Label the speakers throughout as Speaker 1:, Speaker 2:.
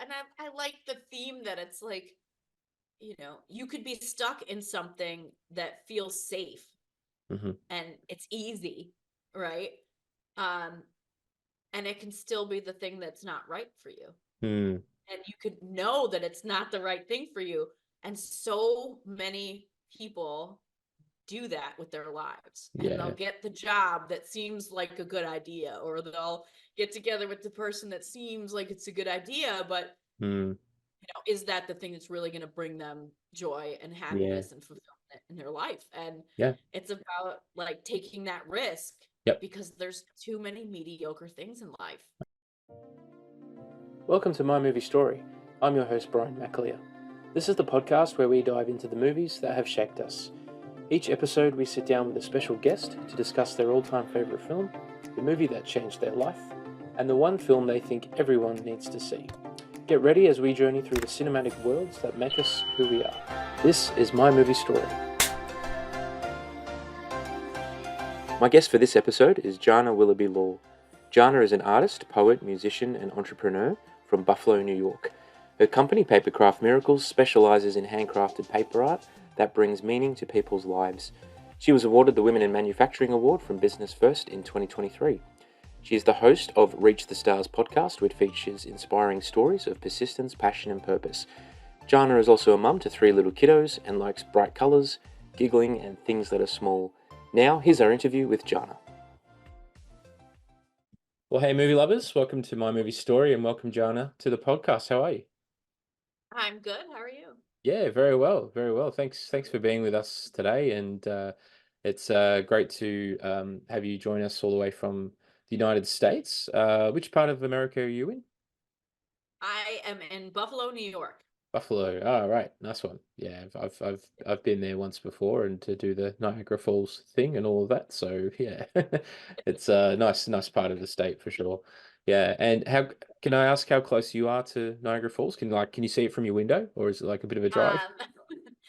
Speaker 1: and I like the theme that it's like, you could be stuck in something that feels safe
Speaker 2: Hmm.
Speaker 1: and it's easy, right? Um, and it can still be the thing that's not right for you.
Speaker 2: Mm.
Speaker 1: And you could know that it's not the right thing for you. And so many people do that with their lives, and they'll
Speaker 2: Yeah.
Speaker 1: get the job that seems like a good idea, or they'll get together with the person that seems like it's a good idea, but
Speaker 2: Mm.
Speaker 1: is that the thing that's really going to bring them joy and
Speaker 2: Yeah.
Speaker 1: happiness and fulfillment in their life? And
Speaker 2: Yeah.
Speaker 1: it's about like taking that risk,
Speaker 2: Yep.
Speaker 1: because there's too many mediocre things in life.
Speaker 2: Welcome to My Movie Story. I'm your host, Brian McAleer. This is the podcast where we dive into the movies that have shaped us. Each episode, we sit down with a special guest to discuss their all-time favourite film, the movie that changed their life, and the one film they think everyone needs to see. Get ready as we journey through the cinematic worlds that make us who we are. This is My Movie Story. My guest for this episode is Janna Willoughby-Lohr. Janna is an artist, poet, musician, and entrepreneur from Buffalo, New York. Her company, Papercraft Miracles, specializes in handcrafted paper art that brings meaning to people's lives. She was awarded the Women in Manufacturing Award from Business First in 2023. She is the host of Reach the Stars podcast, which features inspiring stories of persistence, passion, and purpose. Janna is also a mum to 3 little kiddos and likes bright colours, giggling, and things that are small. Now, here's our interview with Janna. Well, hey, movie lovers, welcome to My Movie Story and welcome, Janna, to the podcast. How are you?
Speaker 1: I'm good. How are you?
Speaker 2: Yeah, very well, very well. Thanks for being with us today, and it's great to have you join us all the way from the United States. Which part of America are you in?
Speaker 1: I am in Buffalo, New York.
Speaker 2: Buffalo. Oh, right, nice one. Yeah, I've been there once before, and to do the Niagara Falls thing and all of that. So yeah, it's a nice part of the state for sure. Yeah, and how can I ask how close you are to Niagara Falls? Can you see it from your window, or is it like a bit of a drive?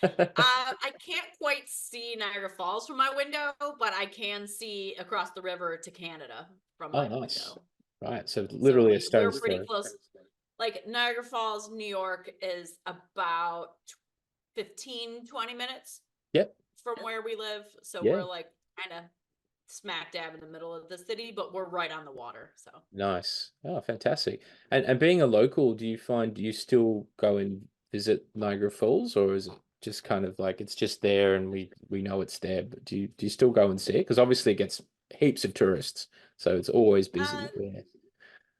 Speaker 1: Um, I can't quite see Niagara Falls from my window, but I can see across the river to Canada from
Speaker 2: Oh,
Speaker 1: my
Speaker 2: nice.
Speaker 1: window.
Speaker 2: Right, so
Speaker 1: So
Speaker 2: literally a
Speaker 1: we're
Speaker 2: stone's
Speaker 1: pretty
Speaker 2: throw.
Speaker 1: close. Like Niagara Falls, New York is about 15, 20 minutes
Speaker 2: Yep.
Speaker 1: from where we live. So
Speaker 2: Yeah.
Speaker 1: we're like kind of smack dab in the middle of the city, but we're right on the water. So
Speaker 2: Nice. Oh, fantastic. And being a local, do you still go and visit Niagara Falls, or is it just kind of like it's just there and we know it's there, but do you still go and see it? Because obviously it gets heaps of tourists, so it's always busy.
Speaker 1: um,
Speaker 2: Yeah.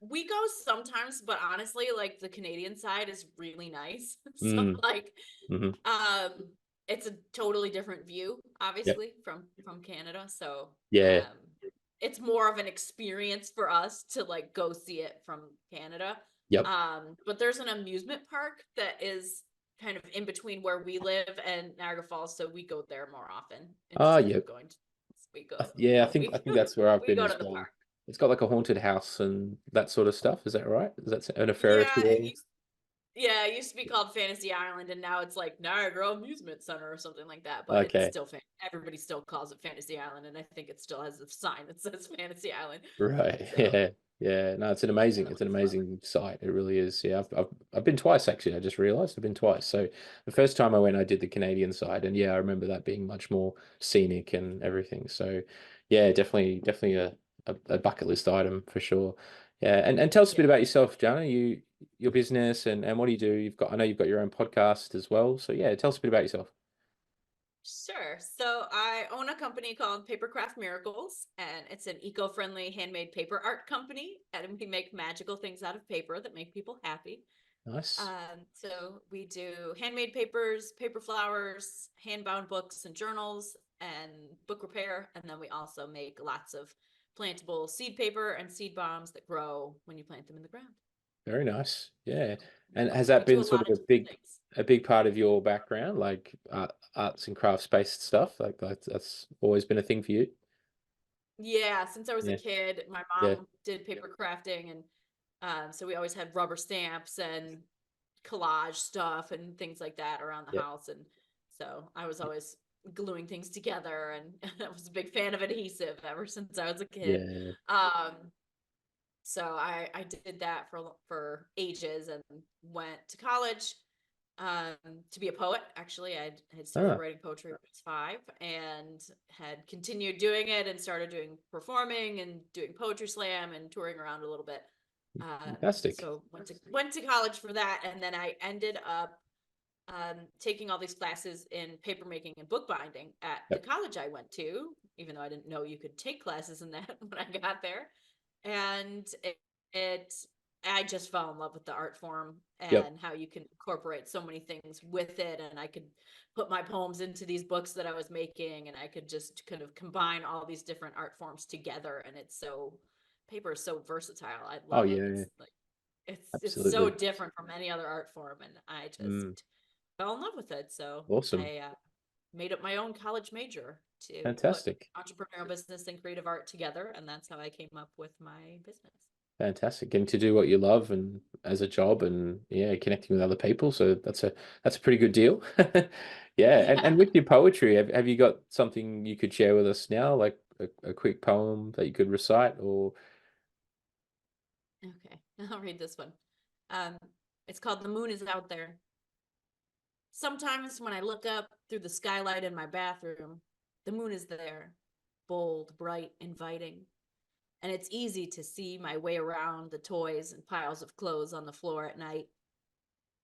Speaker 1: we go sometimes, but honestly, like the Canadian side is really nice. So
Speaker 2: Mm.
Speaker 1: like
Speaker 2: Hmm.
Speaker 1: Um, it's a totally different view,
Speaker 2: Yep.
Speaker 1: obviously, from Canada. So,
Speaker 2: Yeah.
Speaker 1: it's more of an experience for us to like go see it from Canada.
Speaker 2: Yep.
Speaker 1: But there's an amusement park that is kind of in between where we live and Niagara Falls, so we go there more often
Speaker 2: Ah,
Speaker 1: instead of
Speaker 2: yep.
Speaker 1: going to we go
Speaker 2: Yeah, I
Speaker 1: we
Speaker 2: think that's where I've
Speaker 1: we
Speaker 2: been
Speaker 1: go to
Speaker 2: as
Speaker 1: the
Speaker 2: well.
Speaker 1: park.
Speaker 2: It's got like a haunted house and that sort of stuff. Is that right? Is that an a Ferris
Speaker 1: Yeah,
Speaker 2: wheel?
Speaker 1: yeah, it used to be called Fantasy Island, and now it's like Niagara Amusement Center or something like that. But it's
Speaker 2: Okay.
Speaker 1: still everybody still calls it Fantasy Island, and I think it still has a sign that says Fantasy Island.
Speaker 2: Right.
Speaker 1: So
Speaker 2: Yeah. Yeah. No, it's an
Speaker 1: definitely fun.
Speaker 2: amazing site. It really is. Yeah. I've been twice actually. I just realized I've been twice. So the first time I went, I did the Canadian side, and yeah, I remember that being much more scenic and everything. So yeah, definitely a bucket list item for sure. Yeah. And tell us a bit
Speaker 1: Yeah.
Speaker 2: about yourself, Jana. Your business and what do you do? I know you've got your own podcast as well. So yeah, tell us a bit about yourself.
Speaker 1: Sure. So I own a company called Papercraft Miracles, and it's an eco-friendly handmade paper art company, and we make magical things out of paper that make people happy.
Speaker 2: Nice.
Speaker 1: So we do handmade papers, paper flowers, hand-bound books and journals, and book repair. And then we also make lots of plantable seed paper and seed bombs that grow when you plant them in the ground.
Speaker 2: Very nice. Yeah. And
Speaker 1: So
Speaker 2: has
Speaker 1: we
Speaker 2: that
Speaker 1: do
Speaker 2: been
Speaker 1: a
Speaker 2: sort
Speaker 1: lot
Speaker 2: of
Speaker 1: of different things.
Speaker 2: a big part of your background, like arts and crafts based stuff? Like that's always been a thing for you?
Speaker 1: Yeah, since I was a
Speaker 2: Yeah.
Speaker 1: kid, my
Speaker 2: Yeah.
Speaker 1: mom did paper crafting, and so we always had rubber stamps and collage stuff and things like that around the
Speaker 2: Yeah.
Speaker 1: house. And so I was always gluing things together, and I was a big fan of adhesive ever since I was a kid.
Speaker 2: Yeah.
Speaker 1: Um, So I did that for ages and went to college to be a poet. Actually, I had started
Speaker 2: Ah,
Speaker 1: writing poetry when I was 5 and had continued doing it and started doing performing and doing poetry slam and touring around a little bit.
Speaker 2: fantastic.
Speaker 1: So went to college for that, and then I ended up taking all these classes in paper making and bookbinding at the
Speaker 2: Yep.
Speaker 1: college I went to, even though I didn't know you could take classes in that when I got there. And it I just fell in love with the art form
Speaker 2: Yep.
Speaker 1: and how you can incorporate so many things with it. And I could put my poems into these books that I was making, and I could just kind of combine all these different art forms together. And paper is so versatile. I
Speaker 2: Oh
Speaker 1: love it.
Speaker 2: yeah, yeah,
Speaker 1: It's like it's so
Speaker 2: absolutely.
Speaker 1: different from any other art form, and I
Speaker 2: Mm,
Speaker 1: just fell in love with it. So
Speaker 2: awesome.
Speaker 1: I made up my own college major to put
Speaker 2: Fantastic.
Speaker 1: entrepreneurial business and creative art together, and that's how I came up with my business.
Speaker 2: Fantastic. Getting to do what you love and as a job and yeah, connecting with other people. So that's a pretty good deal. Yeah. And
Speaker 1: Yeah.
Speaker 2: with your poetry, have you got something you could share with us now, like a quick poem that you could recite or
Speaker 1: Okay, I'll read this one. Um, it's called "The Moon Is Out There." Sometimes when I look up through the skylight in my bathroom, the moon is there, bold, bright, inviting. And it's easy to see my way around the toys and piles of clothes on the floor at night.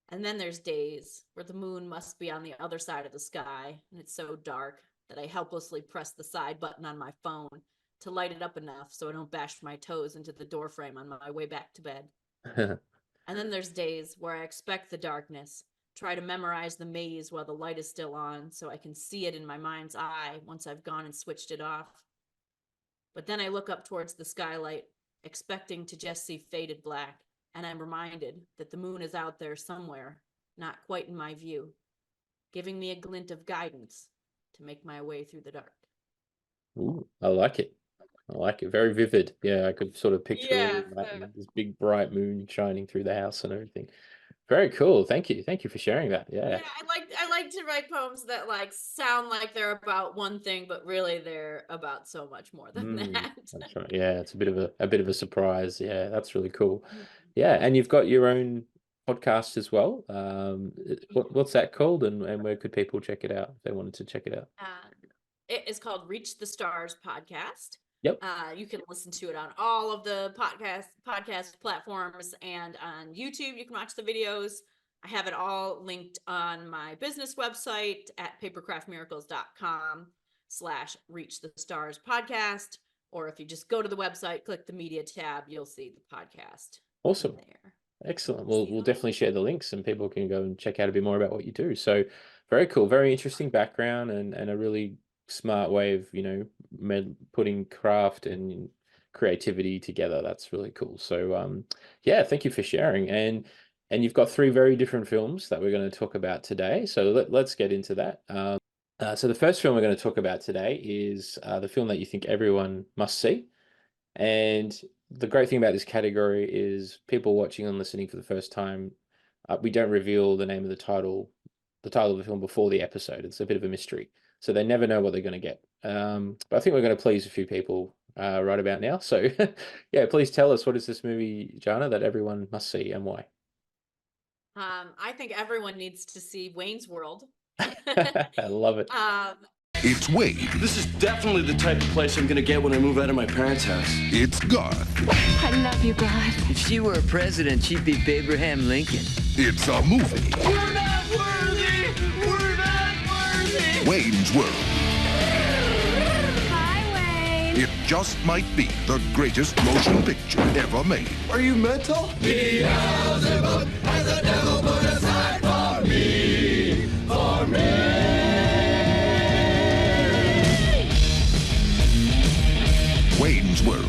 Speaker 1: And then there's days where the moon must be on the other side of the sky, and it's so dark that I helplessly press the side button on my phone to light it up enough so I don't bash my toes into the doorframe on my way back to bed. And then there's days where I expect the darkness, try to memorize the maze while the light is still on so I can see it in my mind's eye once I've gone and switched it off. But then I look up towards the skylight, expecting to just see faded black, and I'm reminded that the moon is out there somewhere, not quite in my view, giving me a glint of guidance to make my way through the dark.
Speaker 2: Ooh, I like it. I like it. Very vivid. Yeah, I could sort of picture all
Speaker 1: Yeah,
Speaker 2: of that and this big bright moon shining through the house and everything. Very cool. Thank you. Thank you for sharing that.
Speaker 1: yeah.
Speaker 2: Yeah.
Speaker 1: I like to write poems that like sound like they're about one thing, but really they're about so much more than
Speaker 2: Mm,
Speaker 1: that.
Speaker 2: that's right. Yeah, it's a bit of a surprise. Yeah, that's really cool. Yeah, and you've got your own podcast as well. What's that called, and where could people check it out if they wanted to check it out?
Speaker 1: It is called Reach the Stars Podcast.
Speaker 2: Yep.
Speaker 1: You can listen to it on all of the podcast platforms and on YouTube. You can watch the videos. I have it all linked on my business website at papercraftmiracles.com/reach the stars podcast. Or if you just go to the website, click the media tab, you'll see the podcast in
Speaker 2: Awesome.
Speaker 1: there.
Speaker 2: Excellent.
Speaker 1: It's the
Speaker 2: We'll
Speaker 1: only
Speaker 2: definitely share the links and people can go and check out a bit more about what you do. So very cool, very interesting background and a really smart way of, putting craft and creativity together. That's really cool. So yeah, thank you for sharing. And you've got 3 very different films that we're going to talk about today. So let's get into that. So the first film we're going to talk about today is the film that you think everyone must see. And the great thing about this category is people watching and listening for the first time, we don't reveal the title of the film before the episode. It's a bit of a mystery. So they never know what they're going to get. But I think we're going to please a few people right about now. So yeah, please tell us, what is this movie, Jana, that everyone must see and why?
Speaker 1: I think everyone needs to see Wayne's World.
Speaker 2: I love it.
Speaker 1: um,
Speaker 3: It's Wade.
Speaker 4: This is definitely the type of place I'm gonna get when I move out of my parents' house.
Speaker 3: It's Garth.
Speaker 5: I love you, Garth.
Speaker 6: If she were a president, she'd be Abraham Lincoln.
Speaker 3: It's a movie.
Speaker 4: We're not worthy! We're not worthy!
Speaker 3: Wayne's World.
Speaker 5: Hi, Wayne.
Speaker 3: It just might be the greatest motion picture ever made.
Speaker 4: Are you mental?
Speaker 3: Wayne's World.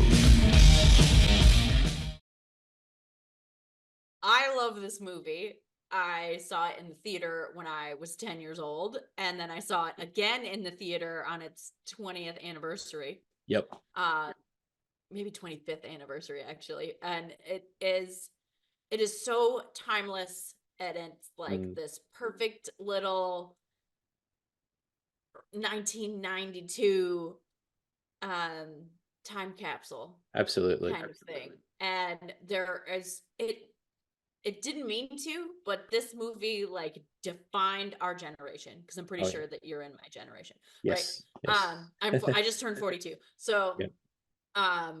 Speaker 1: I love this movie. I saw it in the theater when I was 10 years old, and then I saw it again in the theater on its 20th anniversary.
Speaker 2: Yep.
Speaker 1: Maybe 25th anniversary actually. And it is so timeless, and it's like this perfect little 1992 time capsule
Speaker 2: Absolutely.
Speaker 1: kind of thing. And there is it didn't mean to, but this movie like defined our generation, because I'm pretty
Speaker 2: Oh, yeah.
Speaker 1: sure that you're in my generation,
Speaker 2: Yes.
Speaker 1: right?
Speaker 2: Yes.
Speaker 1: I just turned 42. So
Speaker 2: Yeah.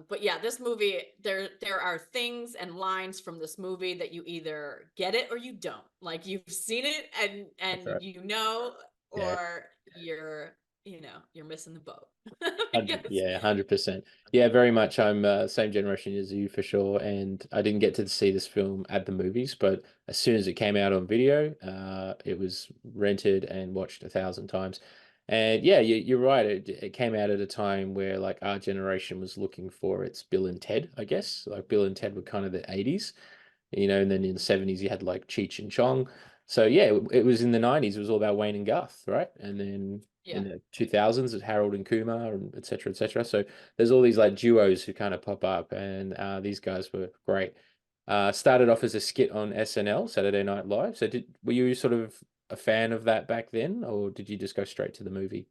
Speaker 1: but yeah, this movie, there are things and lines from this movie that you either get it or you don't. Like you've seen it and
Speaker 2: That's right.
Speaker 1: you know,
Speaker 2: Yeah.
Speaker 1: or you're missing the boat. Because-
Speaker 2: Yeah, 100%. Yeah, very much. I'm same generation as you for sure, and I didn't get to see this film at the movies, but as soon as it came out on video, it was rented and watched 1,000 times. And yeah, you're right. It came out at a time where like our generation was looking for its Bill and Ted, I guess. Like Bill and Ted were kind of the 80s, and then in the 70s you had like Cheech and Chong. So yeah, it was in the 90s. It was all about Wayne and Garth, right? And then in the 2000s, it's Harold and Kumar, and et cetera, et cetera. So there's all these like duos who kind of pop up, and these guys were great. Started off as a skit on SNL, Saturday Night Live. So were you sort of a fan of that back then, or did you just go straight to the movie?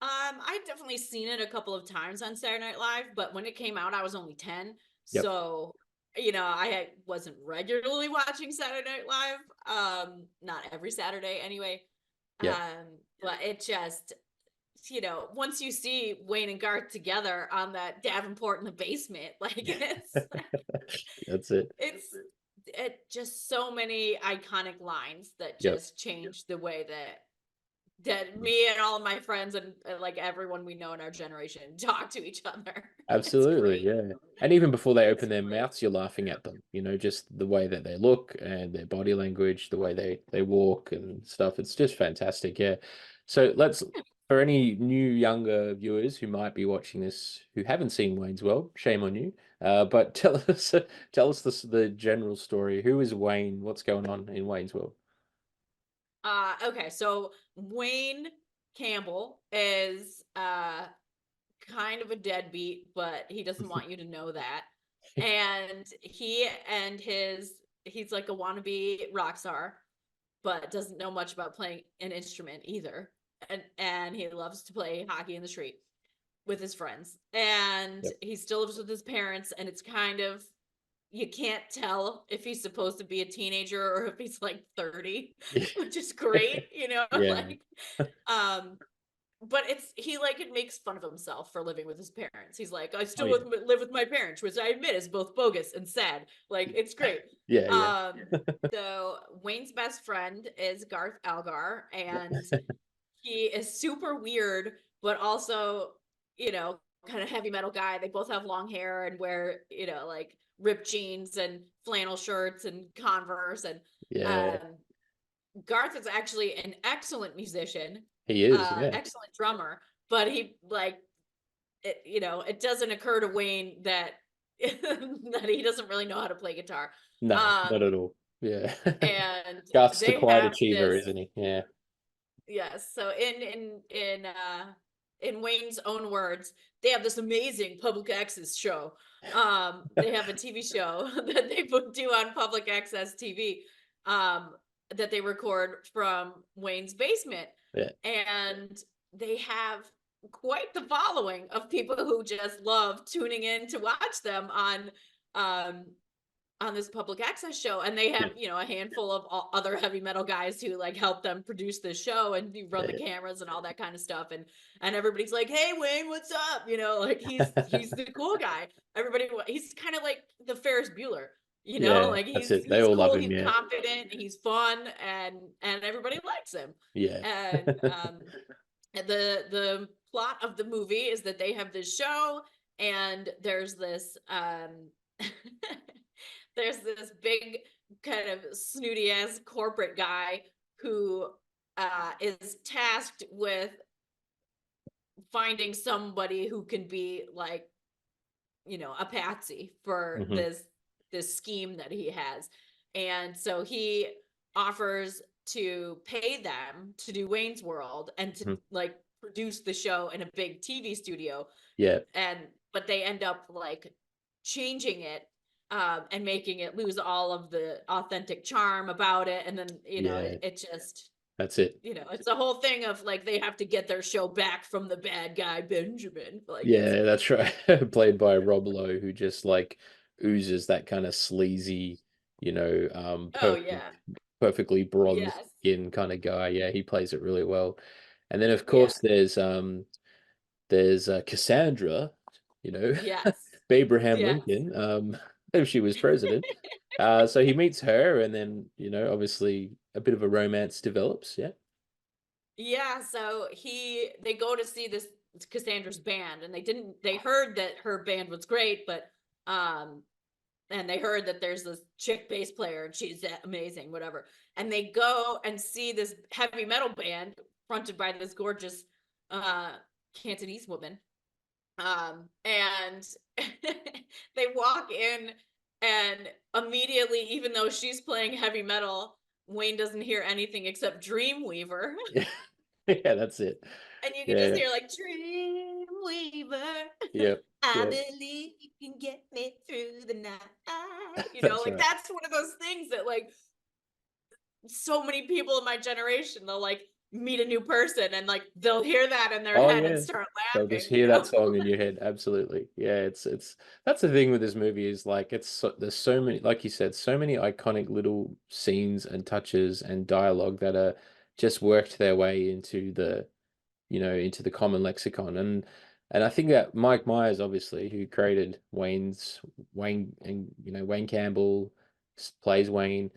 Speaker 1: I've definitely seen it a couple of times on Saturday Night Live, but when it came out, I was only 10.
Speaker 2: Yep.
Speaker 1: So, wasn't regularly watching Saturday Night Live. Not every Saturday anyway.
Speaker 2: Yeah.
Speaker 1: But it just, once you see Wayne and Garth together on that Davenport in the basement, like
Speaker 2: That's it.
Speaker 1: it just so many iconic lines that
Speaker 2: Yep.
Speaker 1: just changed the way that me and all of my friends and like everyone we know in our generation talk to each other.
Speaker 2: Absolutely, yeah. And even before they open
Speaker 1: It's
Speaker 2: their
Speaker 1: great.
Speaker 2: mouths, you're laughing at them, just the way that they look and their body language, the way they walk and stuff. It's just fantastic, yeah. So for any new younger viewers who might be watching this who haven't seen Wayne's World, shame on you. But tell us the general story. Who is Wayne? What's going on in Wayne's World?
Speaker 1: Okay, so Wayne Campbell is kind of a deadbeat, but he doesn't want you to know that. And he's like a wannabe rock star, but doesn't know much about playing an instrument either. And he loves to play hockey in the street with his friends. And
Speaker 2: Yep.
Speaker 1: he still lives with his parents, and it's kind of, you can't tell if he's supposed to be a teenager or if he's like 30, which is great,
Speaker 2: Yeah.
Speaker 1: like but it makes fun of himself for living with his parents. He's like, I still
Speaker 2: Oh,
Speaker 1: live with my parents, which I admit is both bogus and sad. Like, it's great.
Speaker 2: yeah.
Speaker 1: So Wayne's best friend is Garth Algar, and he is super weird, but also, kind of heavy metal guy. They both have long hair and wear, like ripped jeans and flannel shirts and Converse. And
Speaker 2: Yeah,
Speaker 1: Garth is actually an excellent musician,
Speaker 2: he is, yeah.
Speaker 1: excellent drummer, but it doesn't occur to Wayne that that he doesn't really know how to play guitar.
Speaker 2: No, not at all. Yeah.
Speaker 1: And
Speaker 2: Garth's the
Speaker 1: they
Speaker 2: quiet
Speaker 1: have
Speaker 2: achiever,
Speaker 1: this,
Speaker 2: isn't he? Yeah.
Speaker 1: yes. So in Wayne's own words, they have this amazing public access show. They have a TV show that they do on public access TV, that they record from Wayne's basement.
Speaker 2: Yeah.
Speaker 1: And they have quite the following of people who just love tuning in to watch them on this public access show. And they have, a handful of other heavy metal guys who like help them produce this show and run the cameras and all that kind of stuff. And everybody's like, hey Wayne, what's up? Like he's the cool guy. He's kind of like the Ferris Bueller, like
Speaker 2: that's
Speaker 1: he's
Speaker 2: it. They all
Speaker 1: cool,
Speaker 2: love him,
Speaker 1: he's
Speaker 2: yeah.
Speaker 1: confident, he's fun, and everybody likes him.
Speaker 2: Yeah.
Speaker 1: And the plot of the movie is that they have this show, and there's this there's this big kind of snooty ass corporate guy who is tasked with finding somebody who can be like, a patsy for this scheme that he has. And so he offers to pay them to do Wayne's World and to like produce the show in a big TV studio.
Speaker 2: Yeah.
Speaker 1: But they end up like changing it and making it lose all of the authentic charm about it. And then, it just
Speaker 2: That's it.
Speaker 1: You know, it's a whole thing of like they have to get their show back from the bad guy Benjamin. Like,
Speaker 2: Yeah, that's right. Played by Rob Lowe, who just like oozes that kind of sleazy,
Speaker 1: oh yeah,
Speaker 2: perfectly bronzed
Speaker 1: yes,
Speaker 2: skin kind of guy. Yeah, he plays it really well. And then of
Speaker 1: yeah,
Speaker 2: course there's Cassandra, you know,
Speaker 1: yes,
Speaker 2: Abraham
Speaker 1: yes.
Speaker 2: Lincoln, if she was president. So he meets her, and then obviously a bit of a romance develops. Yeah.
Speaker 1: Yeah, so they go to see this Cassandra's band, and they heard that her band was great, but um and they heard that there's this chick bass player and she's amazing, whatever. And they go and see this heavy metal band fronted by this gorgeous uh Cantonese woman. And they walk in, and immediately, even though she's playing heavy metal, Wayne doesn't hear anything except Dreamweaver.
Speaker 2: Yeah. Yeah, that's it.
Speaker 1: And you can just
Speaker 2: Yeah.
Speaker 1: hear like Dreamweaver.
Speaker 2: Yep.
Speaker 1: I
Speaker 2: Yep.
Speaker 1: believe you can get me through the night.
Speaker 2: That's
Speaker 1: Like
Speaker 2: right.
Speaker 1: that's one of those things that like so many people in my generation, they'll like meet a new person and like they'll hear that in their
Speaker 2: Oh
Speaker 1: head and
Speaker 2: yeah.
Speaker 1: start
Speaker 2: They'll just
Speaker 1: laughing,
Speaker 2: hear that song in your head. Absolutely. Yeah, it's that's the thing with this movie is like there's so many, like you said, so many iconic little scenes and touches and dialogue that are just worked their way into the common lexicon. And I think that Mike Myers, obviously, who created Wayne and Wayne Campbell plays Wayne,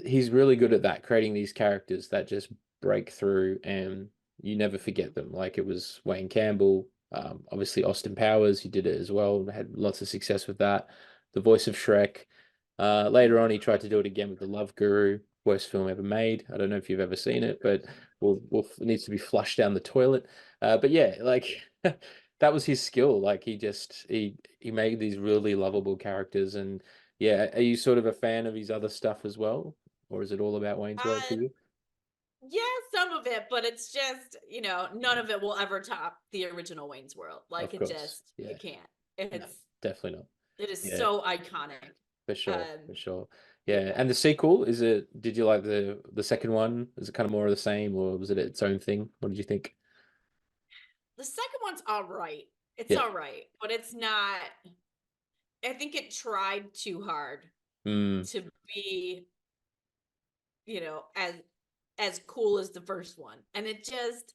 Speaker 2: he's really good at that, creating these characters that just break through and you never forget them. Like it was Wayne Campbell, obviously Austin Powers, he did it as well, had lots of success with that. The voice of Shrek. Later on, he tried to do it again with The Love Guru, worst film ever made. I don't know if you've ever seen it, but it needs to be flushed down the toilet. But yeah, like that was his skill. Like he made these really lovable characters. And yeah, are you sort of a fan of his other stuff as well, or is it all about Wayne's World for
Speaker 1: uh
Speaker 2: you?
Speaker 1: yeah, some of it, but it's just, none of it will ever top the original Wayne's World. Like
Speaker 2: Of
Speaker 1: it
Speaker 2: course,
Speaker 1: just, you
Speaker 2: yeah,
Speaker 1: can't.
Speaker 2: no,
Speaker 1: It's
Speaker 2: definitely not.
Speaker 1: it is
Speaker 2: Yeah,
Speaker 1: so iconic.
Speaker 2: for sure,
Speaker 1: Um,
Speaker 2: for sure. Yeah,
Speaker 1: yeah.
Speaker 2: and the sequel, is it? Did you like the second one? Is it kind of more of the same, or was it its own thing? What did you think?
Speaker 1: The second one's all right. It's
Speaker 2: Yeah.
Speaker 1: all right, but it's not. I think it tried too hard
Speaker 2: Mm,
Speaker 1: to be, as cool as the first one. And it just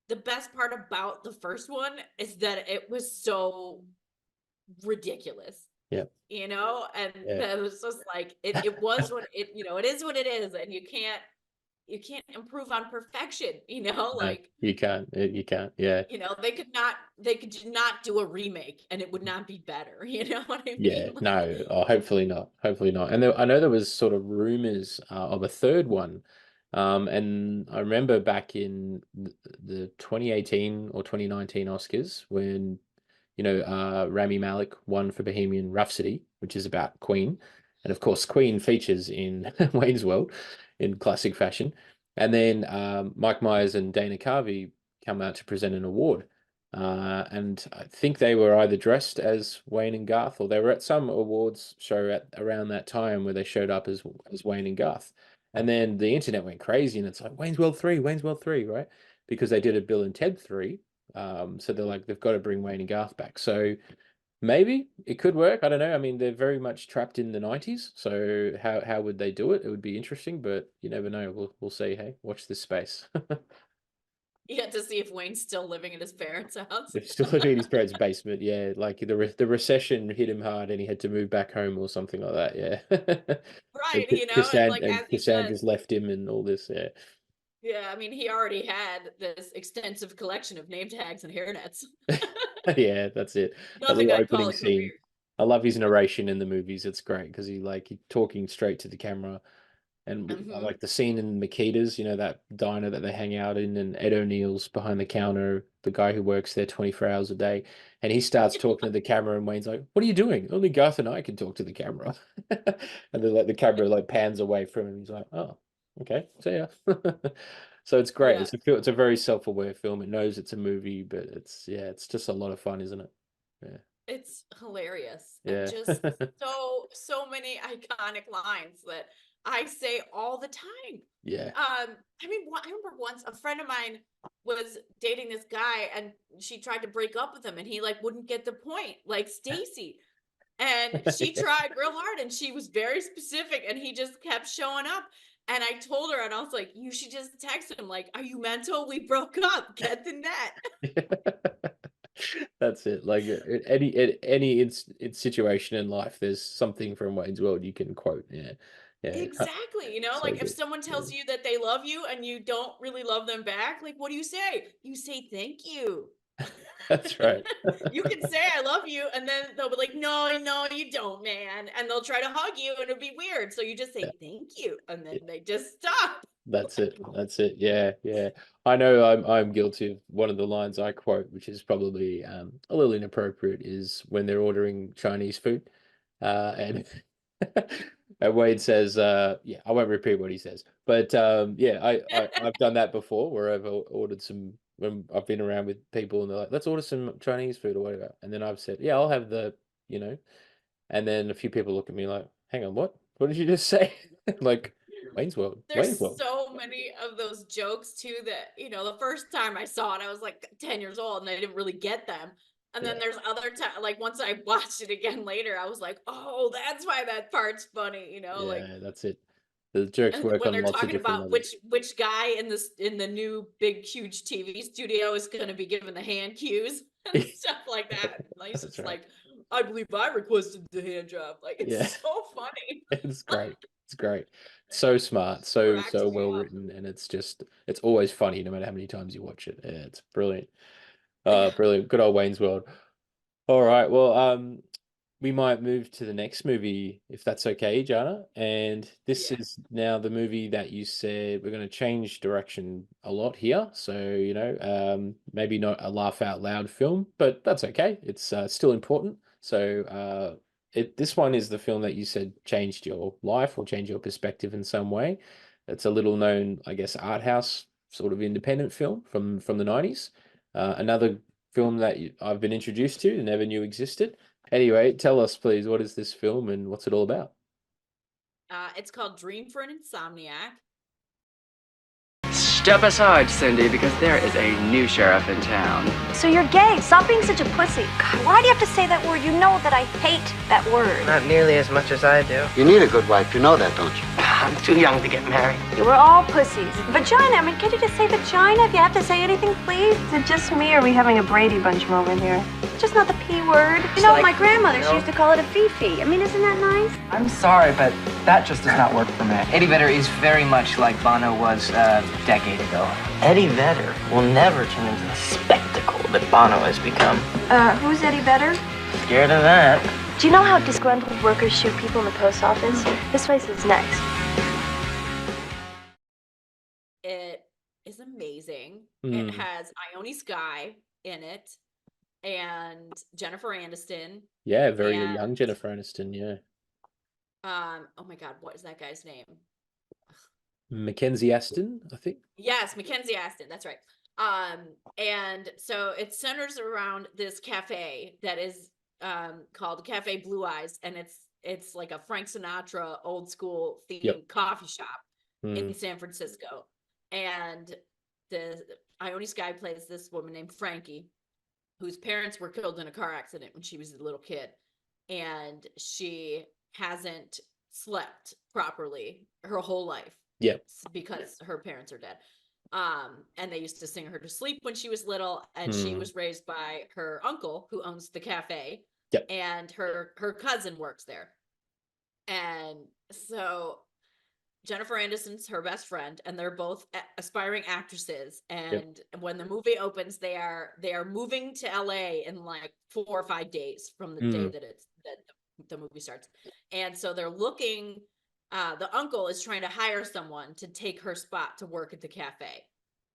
Speaker 1: the best part about the first one is that it was so ridiculous,
Speaker 2: yeah,
Speaker 1: and
Speaker 2: yeah.
Speaker 1: that was just like it was what it is what it is, and you can't improve on perfection,
Speaker 2: No,
Speaker 1: like
Speaker 2: you can't. You can't. Yeah.
Speaker 1: they could not do a remake and it would not be better. You know what I
Speaker 2: Yeah,
Speaker 1: mean? Like,
Speaker 2: no, hopefully not. Hopefully not. And I know there was sort of rumors of a third one. And I remember back in the 2018 or 2019 Oscars when, Rami Malek won for Bohemian Rhapsody, which is about Queen. And of course, Queen features in Wayne's World in classic fashion. And then Mike Myers and Dana Carvey come out to present an award. And I think they were either dressed as Wayne and Garth, or they were at some awards show at around that time where they showed up as Wayne and Garth. And then the internet went crazy, and it's like Wayne's World 3, Wayne's World 3, right? Because they did a Bill and Ted 3. So they're like they've got to bring Wayne and Garth back. So maybe it could work. I don't know. I mean, they're very much trapped in the 90s. So how would they do it? It would be interesting, but you never know. We'll see. Hey, watch this space.
Speaker 1: you had to see if Wayne's still living in his parents' house.
Speaker 2: They're still living in his parents' basement. Yeah, like the recession hit him hard, and he had to move back home or something like that. Yeah,
Speaker 1: Right, and like
Speaker 2: And
Speaker 1: as he said,
Speaker 2: Cassandra's left him and all this. Yeah,
Speaker 1: yeah, I mean, he already had this extensive collection of name tags and hairnets.
Speaker 2: yeah, that's it. That
Speaker 1: Nothing
Speaker 2: little
Speaker 1: I'd call
Speaker 2: opening
Speaker 1: a
Speaker 2: scene.
Speaker 1: career.
Speaker 2: I love his narration in the movies. It's great because he's talking straight to the camera. And I
Speaker 1: Hmm.
Speaker 2: like the scene in Makita's, that diner that they hang out in, and Ed O'Neill's behind the counter, the guy who works there 24 hours a day. And he starts talking to the camera, and Wayne's like, "What are you doing? Only Garth and I can talk to the camera." And then the camera pans away from him. He's like, "Oh, okay, see ya." So it's great.
Speaker 1: Yeah,
Speaker 2: It's a very self-aware film. It knows it's a movie, but it's just a lot of fun, isn't it? Yeah.
Speaker 1: it's hilarious and
Speaker 2: Yeah.
Speaker 1: just so many iconic lines that I say all the time.
Speaker 2: Yeah.
Speaker 1: I mean, I remember once a friend of mine was dating this guy and she tried to break up with him and he like wouldn't get the point, like Stacy. And she tried real hard and she was very specific and he just kept showing up. And I told her and I was like, you should just text him like, are you mental? We broke up. Get the net.
Speaker 2: That's it. Like any situation in life, there's something from Wayne's World you can quote. Yeah. Yeah.
Speaker 1: Exactly. You know,
Speaker 2: So
Speaker 1: like if
Speaker 2: good.
Speaker 1: someone tells you that they love you and you don't really love them back, like what do? You say thank you.
Speaker 2: That's right.
Speaker 1: You can say I love you and then they'll be like, no, you don't, man. And they'll try to hug you and it'll be weird. So you just say thank you and then they just stop.
Speaker 2: That's it. That's it. Yeah, yeah. I know I'm guilty of one of the lines I quote, which is probably a little inappropriate, is when they're ordering Chinese food. And and Wade says, yeah, I won't repeat what he says. But yeah, I've done that before where I've ordered some when I've been around with people and they're like, let's order some Chinese food or whatever. And then I've said, yeah, I'll have you know, and then a few people look at me like, hang on, what? What did you just say? Like, Wayne's World. Wayne's
Speaker 1: There's
Speaker 2: World.
Speaker 1: so many of those jokes too that, you know, the first time I saw it, I was like 10 years old and I didn't really get them. And then
Speaker 2: Yeah.
Speaker 1: there's other time, like once I watched it again later, I was like, oh, that's why that part's funny, you know, like
Speaker 2: Yeah, that's it. The jokes work
Speaker 1: when
Speaker 2: on
Speaker 1: they're
Speaker 2: lots of
Speaker 1: talking
Speaker 2: different
Speaker 1: about
Speaker 2: levels.
Speaker 1: which guy in the new big huge TV studio is going to be given the hand cues and stuff like that. Like, it's
Speaker 2: That's
Speaker 1: just
Speaker 2: right.
Speaker 1: like, I believe I requested the hand job. Like it's
Speaker 2: Yeah.
Speaker 1: so funny.
Speaker 2: It's great. It's great. So smart, so
Speaker 1: Cracks me
Speaker 2: well
Speaker 1: up.
Speaker 2: written, and it's always funny no matter how many times you watch it. Yeah, it's brilliant. Brilliant. Good old Wayne's World. All right. Well, we might move to the next movie if that's okay, Jana. And this
Speaker 1: Yeah.
Speaker 2: is now the movie that you said we're going to change direction a lot here. So, maybe not a laugh out loud film, but that's okay. It's still important. So, this one is the film that you said changed your life or changed your perspective in some way. It's a little known, I guess, art house sort of independent film from the 90s. Another film that I've been introduced to and never knew existed. Anyway, tell us, please, what is this film and what's it all about?
Speaker 1: It's called Dream for an Insomniac.
Speaker 7: Step aside, Cindy, because there is a new sheriff in town.
Speaker 5: So you're gay. Stop being such a pussy. God, why do you have to say that word? You know that I hate that word.
Speaker 8: Not nearly as much as I do.
Speaker 9: You need a good wife, you know that, don't you?
Speaker 8: I'm too young to get married.
Speaker 5: You were all pussies. Vagina. I mean, can't you just say vagina if you have to say anything, please?
Speaker 10: Is it just me, or are we having a Brady Bunch moment here?
Speaker 5: Just not the P word. You know,
Speaker 8: like,
Speaker 5: my grandmother,
Speaker 8: you
Speaker 5: she
Speaker 8: know-
Speaker 5: used to call it a fifi. I mean, isn't that nice?
Speaker 8: I'm sorry, but that just does not work for me. Eddie Vedder is very much like Bono was a decade ago. Eddie Vedder will never turn into the spectacle that Bono has become.
Speaker 10: Who's Eddie Vedder?
Speaker 8: Scared of that.
Speaker 10: Do you know how disgruntled workers shoot people in the post office? This place is next.
Speaker 1: It is amazing.
Speaker 2: Hmm.
Speaker 1: It has Ione Skye in it and Jennifer Aniston.
Speaker 2: Yeah, very
Speaker 1: And-
Speaker 2: young Jennifer Aniston, yeah.
Speaker 1: Oh my God, what is that guy's name?
Speaker 2: Mackenzie Aston, I think.
Speaker 1: Yes, Mackenzie Aston. That's right. And so it centers around this cafe that is called Cafe Blue Eyes, and it's like a Frank Sinatra old school themed
Speaker 2: Yep.
Speaker 1: coffee shop
Speaker 2: Hmm.
Speaker 1: in San Francisco. And the Ione Skye plays this woman named Frankie, whose parents were killed in a car accident when she was a little kid, and she hasn't slept properly her whole life.
Speaker 2: Yep.
Speaker 1: Because her parents are dead. And they used to sing her to sleep when she was little, and she
Speaker 2: Hmm.
Speaker 1: was raised by her uncle who owns the cafe.
Speaker 2: Yep.
Speaker 1: And her cousin works there. And so Jennifer Aniston's her best friend, and they're both aspiring actresses. And when the movie opens, they are moving to LA in like 4 or 5 days from the day that the movie starts. And so they're looking. The uncle is trying to hire someone to take her spot to work at the cafe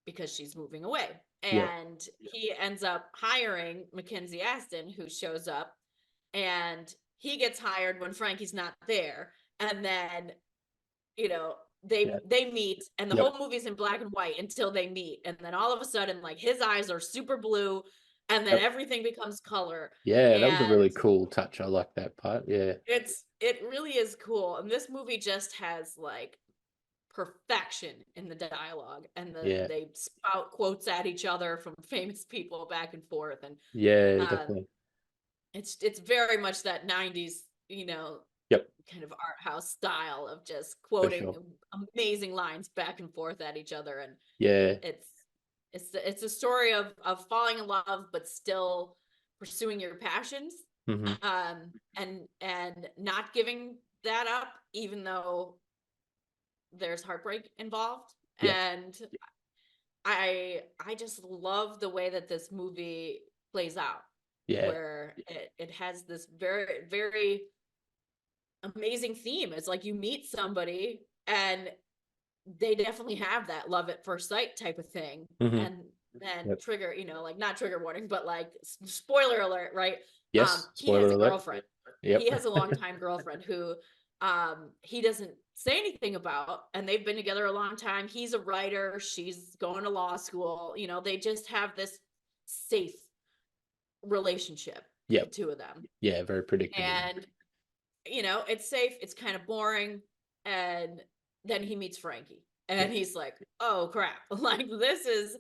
Speaker 1: because she's moving away. And he ends up hiring Mackenzie Aston, who shows up, and he gets hired when Frankie's not there. And then, they meet, and the whole movie's in black and white until they meet. And then all of a sudden, like, his eyes are super blue and then everything becomes color.
Speaker 2: Yeah, that was a really
Speaker 1: And
Speaker 2: cool touch. I like that part. Yeah.
Speaker 1: it really is cool. And this movie just has like perfection in the dialogue, and
Speaker 2: Yeah.
Speaker 1: they spout quotes at each other from famous people back and forth. And
Speaker 2: Yeah,
Speaker 1: um,
Speaker 2: definitely.
Speaker 1: it's very much that 90s,
Speaker 2: Yep,
Speaker 1: kind of art house style of just
Speaker 2: for
Speaker 1: quoting
Speaker 2: sure.
Speaker 1: amazing lines back and forth at each other. And
Speaker 2: Yeah.
Speaker 1: it's a story of falling in love but still pursuing your passions,
Speaker 2: Hmm.
Speaker 1: and not giving that up even though there's heartbreak involved.
Speaker 2: Yeah.
Speaker 1: And I just love the way that this movie plays out,
Speaker 2: Yeah.
Speaker 1: where it has this very, very amazing theme. It's like you meet somebody and they definitely have that love at first sight type of thing.
Speaker 2: Hmm.
Speaker 1: And then
Speaker 2: Yep.
Speaker 1: trigger, like not trigger warning, but like spoiler alert, right?
Speaker 2: Yes.
Speaker 1: He has
Speaker 2: Spoiler
Speaker 1: a
Speaker 2: alert.
Speaker 1: girlfriend.
Speaker 2: Yep.
Speaker 1: He has a longtime girlfriend who he doesn't say anything about, and they've been together a long time. He's a writer, she's going to law school. They just have this safe relationship, the
Speaker 2: Yep.
Speaker 1: two of them.
Speaker 2: Yeah, very predictable.
Speaker 1: And it's safe, it's kind of boring. And then he meets Frankie, and he's like, oh crap, like this is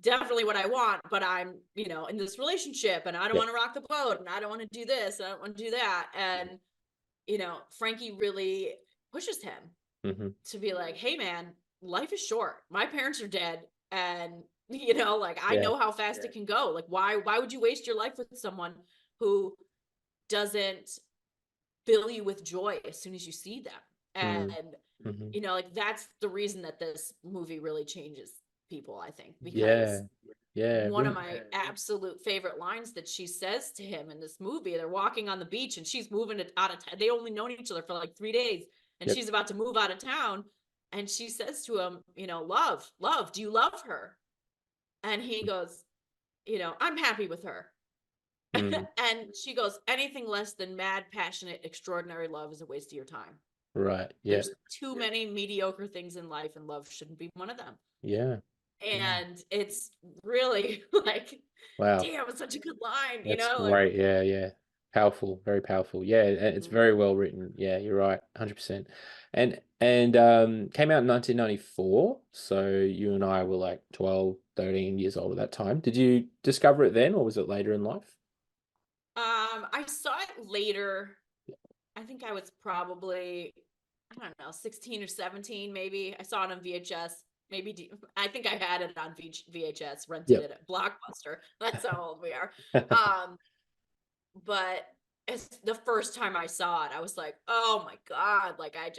Speaker 1: definitely what I want, but I'm, in this relationship, and I don't
Speaker 2: Yep.
Speaker 1: want to rock the boat, and I don't want to do this, and I don't want to do that. And Frankie really pushes him
Speaker 2: Hmm.
Speaker 1: to be like, hey man, life is short. My parents are dead, and like I
Speaker 2: Yeah.
Speaker 1: know how fast it can go. Like why would you waste your life with someone who doesn't fill you with joy as soon as you see them? And
Speaker 2: Hmm.
Speaker 1: like that's the reason that this movie really changes people, I think,
Speaker 2: Yeah.
Speaker 1: because
Speaker 2: Yeah.
Speaker 1: one of my absolute favorite lines that she says to him in this movie, they're walking on the beach and she's moving out of town. They only known each other for like 3 days, and
Speaker 2: Yep.
Speaker 1: she's about to move out of town. And she says to him, love, do you love her? And he goes, I'm happy with her.
Speaker 2: Mm.
Speaker 1: And she goes, anything less than mad, passionate, extraordinary love is a waste of your time.
Speaker 2: Right. Yeah.
Speaker 1: There's too many mediocre things in life, and love shouldn't be one of them.
Speaker 2: Yeah.
Speaker 1: And it's really like,
Speaker 2: Wow.
Speaker 1: damn, it's such a good line,
Speaker 2: That's
Speaker 1: like,
Speaker 2: great. Yeah. Yeah. Powerful. Very powerful. Yeah. It's very well written. Yeah, you're right. 100%. And came out in 1994. So you and I were like 12, 13 years old at that time. Did you discover it then, or was it later in life?
Speaker 1: I saw it later. I think I was probably, I don't know, 16 or 17 maybe. I saw it on VHS. Maybe I think I had it on VHS, rented
Speaker 2: Yep.
Speaker 1: it at Blockbuster. That's how old we are. But it's the first time I saw it, I was like, oh my God, like I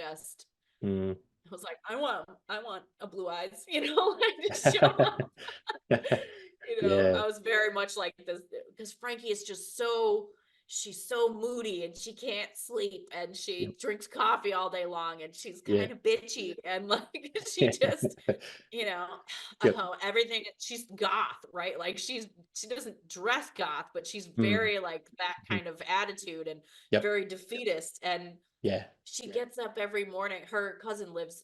Speaker 1: was like, I want a blue eyes, like just show up.
Speaker 2: Yeah.
Speaker 1: I was very much like this because Frankie is just she's so moody, and she can't sleep, and she drinks coffee all day long, and she's kind of bitchy, and like she just, everything. She's goth, right? Like she doesn't dress goth, but she's very like that kind of attitude, and very defeatist. And
Speaker 2: Yeah.
Speaker 1: she gets up every morning. Her cousin lives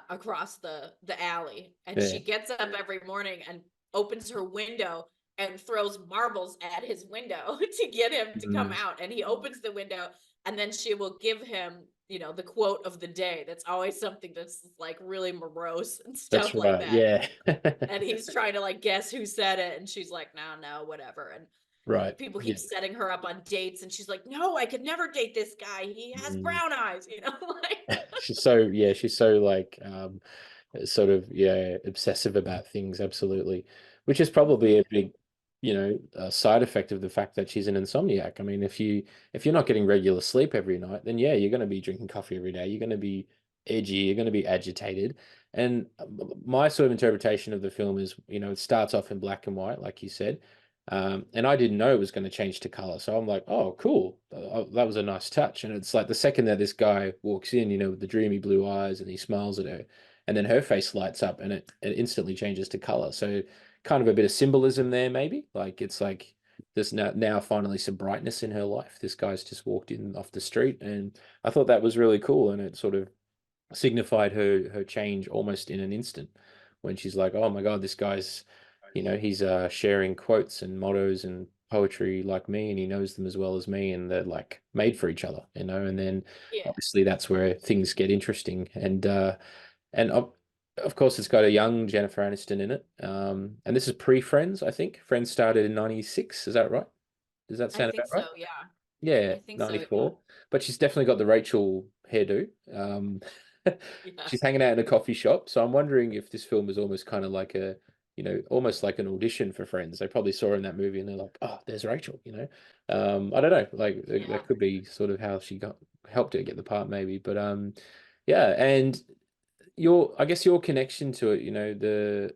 Speaker 1: across the alley, and she gets up every morning and opens her window and throws marbles at his window to get him to come out. And he opens the window, and then she will give him, the quote of the day. That's always something that's like really morose and stuff
Speaker 2: That's
Speaker 1: like
Speaker 2: right.
Speaker 1: that.
Speaker 2: Yeah.
Speaker 1: And he's trying to like guess who said it, and she's like, no, whatever. And
Speaker 2: Right.
Speaker 1: people keep setting her up on dates, and she's like, no, I could never date this guy. He has brown eyes, like
Speaker 2: She's so like sort of obsessive about things. Absolutely, which is probably a big side effect of the fact that she's an insomniac. I mean, if you're not getting regular sleep every night, then yeah, you're going to be drinking coffee every day, you're going to be edgy, you're going to be agitated. And my sort of interpretation of the film is, it starts off in black and white, like you said, and I didn't know it was going to change to color. So I'm like, oh, cool. That was a nice touch. And it's like the second that this guy walks in, with the dreamy blue eyes, and he smiles at her, and then her face lights up, and it instantly changes to color. So kind of a bit of symbolism there, maybe. Like it's like there's now finally some brightness in her life. This guy's just walked in off the street, and I thought that was really cool. And it sort of signified her change almost in an instant when she's like, oh my God, this guy's you know, he's sharing quotes and mottos and poetry like me, and he knows them as well as me, and they're like made for each other, you know. And then
Speaker 1: Yeah.
Speaker 2: obviously that's where things get interesting. And of course it's got a young Jennifer Aniston in it. And this is pre-Friends, I think. Friends started in 96, is that right? Does that
Speaker 1: I
Speaker 2: sound
Speaker 1: think
Speaker 2: about right?
Speaker 1: so, yeah.
Speaker 2: Yeah,
Speaker 1: I think so, yeah.
Speaker 2: 94. But she's definitely got the Rachel hairdo.
Speaker 1: Yeah.
Speaker 2: She's hanging out in a coffee shop. So I'm wondering if this film is almost kind of like a, you know, almost like an audition for Friends. They probably saw her in that movie and they're like, oh, there's Rachel, you know. I don't know. Like
Speaker 1: Yeah.
Speaker 2: that could be sort of how she got helped her get the part, maybe. But yeah, and I guess your connection to it, you know,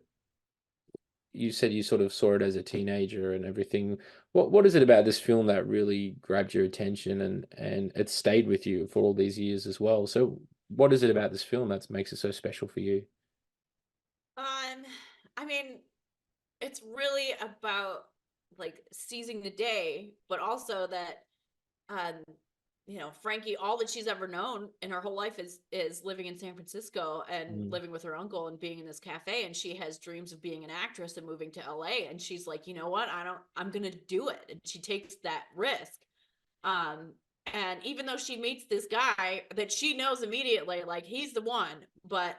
Speaker 2: you said you sort of saw it as a teenager and everything. What is it about this film that really grabbed your attention and it stayed with you for all these years as well? So what is it about this film that makes it so special for you?
Speaker 1: I mean, it's really about like seizing the day, but also that um you know, Frankie, all that she's ever known in her whole life is living in San Francisco and living with her uncle and being in this cafe, and she has dreams of being an actress and moving to LA, and she's like, you know what, I'm gonna do it, and she takes that risk. And even though she meets this guy that she knows immediately, like he's the one, but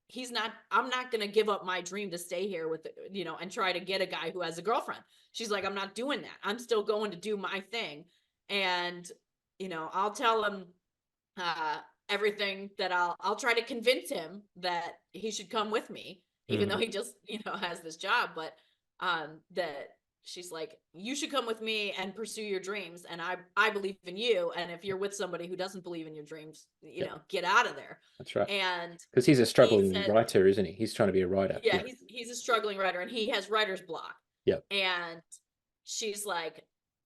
Speaker 1: he's not, I'm not gonna give up my dream to stay here with, you know, and try to get a guy who has a girlfriend. She's like, I'm not doing that. I'm still going to do my thing. And you know, I'll tell him everything that I'll try to convince him that he should come with me, even though he just, you know, has this job. But that she's like, you should come with me and pursue your dreams, and I believe in you. And if you're with somebody who doesn't believe in your dreams, you know, get out of there.
Speaker 2: That's right.
Speaker 1: And
Speaker 2: Because he's a
Speaker 1: he
Speaker 2: struggling
Speaker 1: said,
Speaker 2: writer, isn't he? He's trying to be a writer.
Speaker 1: yeah, he's a struggling writer, and he has writer's block.
Speaker 2: Yeah.
Speaker 1: And she's like,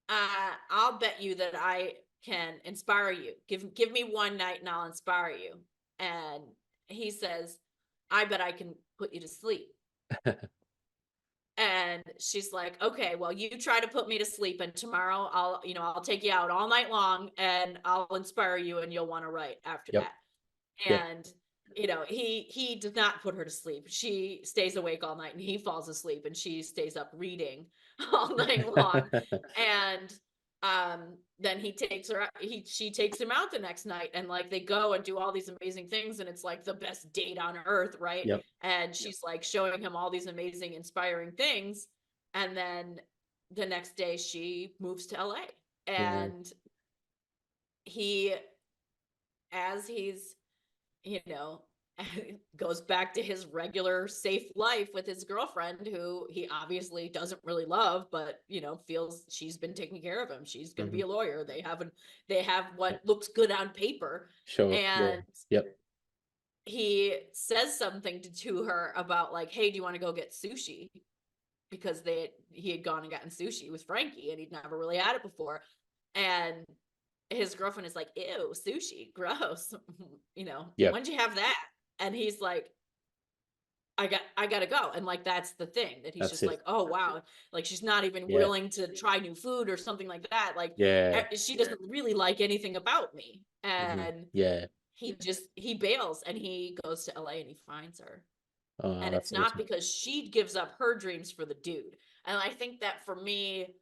Speaker 1: I'll bet you that I can inspire you. Give me one night and I'll inspire you. And he says, I bet I can put you to sleep. And she's like, okay, well, you try to put me to sleep, and tomorrow I'll take you out all night long and I'll inspire you and you'll want to write after
Speaker 2: Yep.
Speaker 1: that. And you know, he does not put her to sleep. She stays awake all night and he falls asleep, and she stays up reading all night long. And then she takes him out the next night, and like they go and do all these amazing things, and it's like the best date on earth, right?
Speaker 2: Yep.
Speaker 1: And she's like showing him all these amazing, inspiring things. And then the next day she moves to LA, and he, as he's, you know, goes back to his regular safe life with his girlfriend, who he obviously doesn't really love, but you know, feels she's been taking care of him. She's going to be a lawyer. They have what looks good on paper.
Speaker 2: Sure.
Speaker 1: And
Speaker 2: Yep.
Speaker 1: he says something to her about like, hey, do you want to go get sushi? Because he had gone and gotten sushi with Frankie, and he'd never really had it before. And his girlfriend is like, ew, sushi, gross. You know, when'd you have that? And he's like, I gotta go. And like, that's the thing, that he's just like, oh wow, like she's not even willing to try new food or something like that. Like, she doesn't really like anything about me. And he bails, and he goes to LA and he finds her. And it's not
Speaker 2: awesome.
Speaker 1: because she gives up her dreams for the dude. And I think that for me,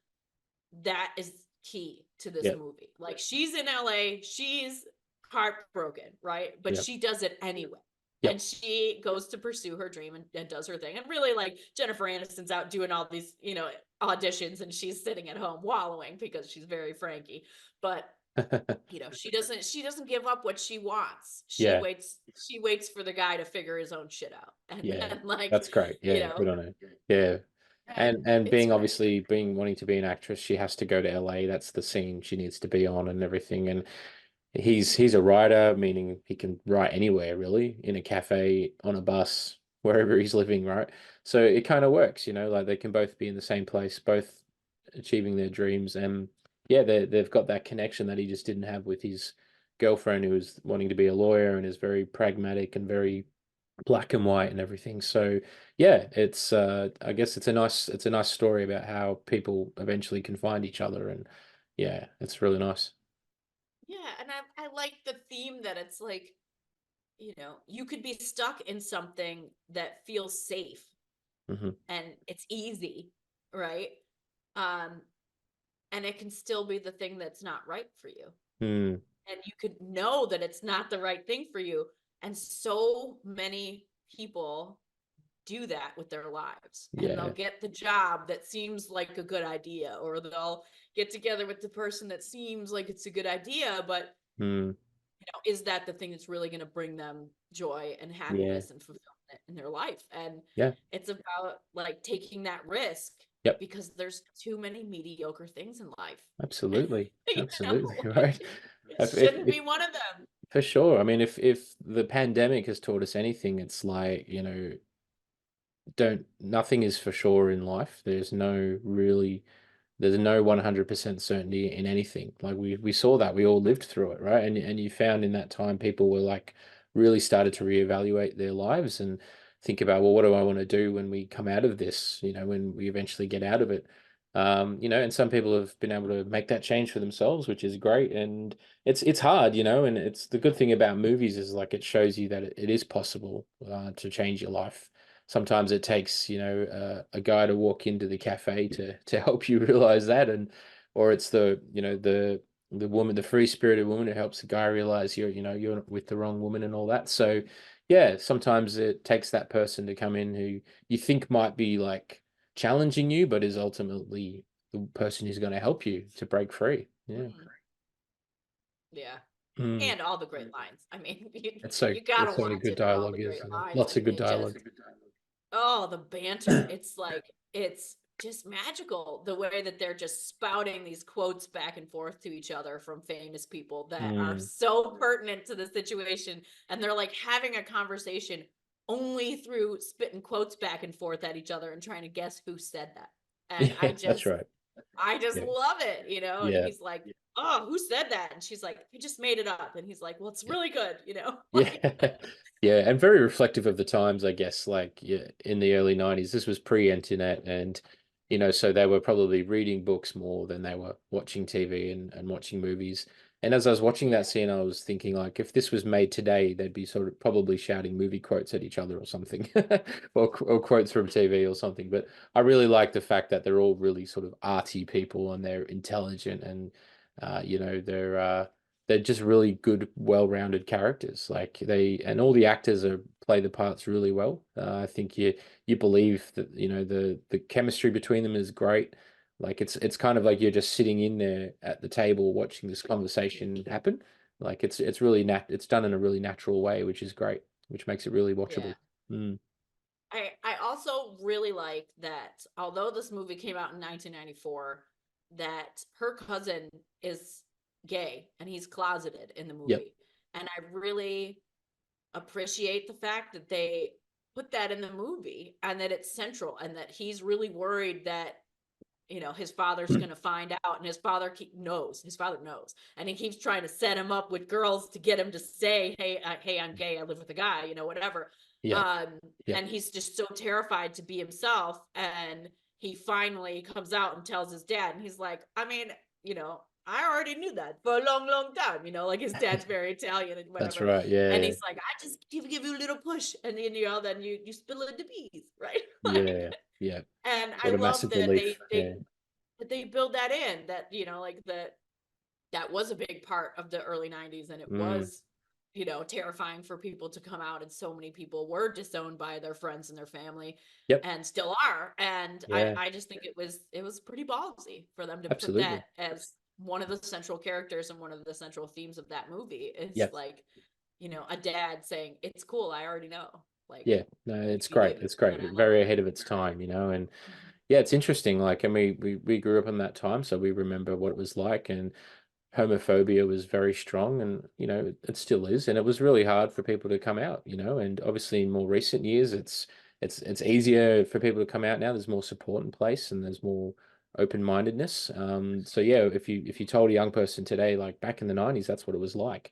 Speaker 1: that is key to this movie. Like, she's in LA, she's heartbroken, right? But she does it anyway. And she goes to pursue her dream and does her thing. And really, like, Jennifer Aniston's out doing all these, you know, auditions, and she's sitting at home wallowing because she's very Frankie. But you know, she doesn't give up what she wants. She waits for the guy to figure his own shit out. And then, like,
Speaker 2: that's great. Yeah,
Speaker 1: you know,
Speaker 2: good on her. Yeah. And being obviously wanting to be an actress, she has to go to LA. That's the scene she needs to be on and everything. And he's a writer, meaning he can write anywhere really, in a cafe, on a bus, wherever he's living, right? So it kind of works, you know, like they can both be in the same place, both achieving their dreams. And yeah, they've got that connection that he just didn't have with his girlfriend, who was wanting to be a lawyer and is very pragmatic and very black and white and everything. So yeah, it's I guess it's a nice story about how people eventually can find each other. And yeah, it's really nice.
Speaker 1: Yeah, and I like the theme that it's like, you know, you could be stuck in something that feels safe, and it's easy, right? And it can still be the thing that's not right for you. And you could know that it's not the right thing for you. And so many people do that with their lives, and they'll get the job that seems like a good idea, or they'll get together with the person that seems like it's a good idea, but is that the thing that's really going to bring them joy and happiness and fulfillment in their life? And it's about like taking that risk, because there's too many mediocre things in life.
Speaker 2: Absolutely. Right.
Speaker 1: It shouldn't be one of them.
Speaker 2: For sure. I mean, if the pandemic has taught us anything, it's like, nothing is for sure in life. There's no 100% certainty in anything. Like we saw that, we all lived through it, right? And you found in that time people were like really started to reevaluate their lives and think about, well, what do I want to do when we come out of this, when we eventually get out of it. And some people have been able to make that change for themselves, which is great. And it's hard, and it's the good thing about movies is like it shows you that it is possible to change your life. Sometimes it takes, a guy to walk into the cafe to help you realize that, or it's the woman, the free-spirited woman who helps the guy realize you're with the wrong woman and all that. So yeah, sometimes it takes that person to come in who you think might be like challenging you, but is ultimately the person who's going to help you to break free.
Speaker 1: And all the great lines. I mean, you
Speaker 2: gotta
Speaker 1: want to
Speaker 2: good
Speaker 1: dialogue.
Speaker 2: dialogue is lots of good dialogue.
Speaker 1: The banter. It's like, it's just magical the way that they're just spouting these quotes back and forth to each other from famous people that are so pertinent to the situation, and they're like having a conversation only through spitting quotes back and forth at each other and trying to guess who said that. And
Speaker 2: that's right.
Speaker 1: I just love it, and he's like, oh, who said that? And she's like, I just made it up. And he's like, well, it's really good,
Speaker 2: And very reflective of the times, I guess. Like in the early 90s, this was pre-internet, and so they were probably reading books more than they were watching TV and watching movies. And as I was watching that scene, I was thinking, like, if this was made today, they'd be sort of probably shouting movie quotes at each other or something, or quotes from TV or something. But I really like the fact that they're all really sort of arty people, and they're intelligent, and they're just really good, well-rounded characters. Like and all the actors play the parts really well. I think you believe that the chemistry between them is great. Like it's kind of like you're just sitting in there at the table watching this conversation happen. Like it's really it's done in a really natural way, which is great, which makes it really watchable.
Speaker 1: I also really like that, although this movie came out in 1994, that her cousin is gay and he's closeted in the movie. And I really appreciate the fact that they put that in the movie, and that it's central, and that he's really worried that his father's going to find out, and his father knows, and he keeps trying to set him up with girls to get him to say, hey, I'm gay, I live with a guy, whatever. And he's just so terrified to be himself, and he finally comes out and tells his dad, and he's like, I mean, I already knew that for a long, long time, like his dad's very Italian and whatever.
Speaker 2: That's right, yeah.
Speaker 1: And he's like, I just give you a little push, and then then you spill it the bees, right?
Speaker 2: Yeah.
Speaker 1: And I love that they build that in, that that was a big part of the early 90s, and it was terrifying for people to come out, and so many people were disowned by their friends and their family, and still are. And I just think it was pretty ballsy for them to put that as one of the central characters, and one of the central themes of that movie is like, a dad saying, it's cool, I already know. Like,
Speaker 2: no, it's great. It's great. Very ahead of its time, and it's interesting. Like, and we grew up in that time, so we remember what it was like, and homophobia was very strong, and it still is, and it was really hard for people to come out, and obviously in more recent years it's easier for people to come out now. There's more support in place, and there's more open-mindedness. So if you told a young person today, like back in the 90s, that's what it was like,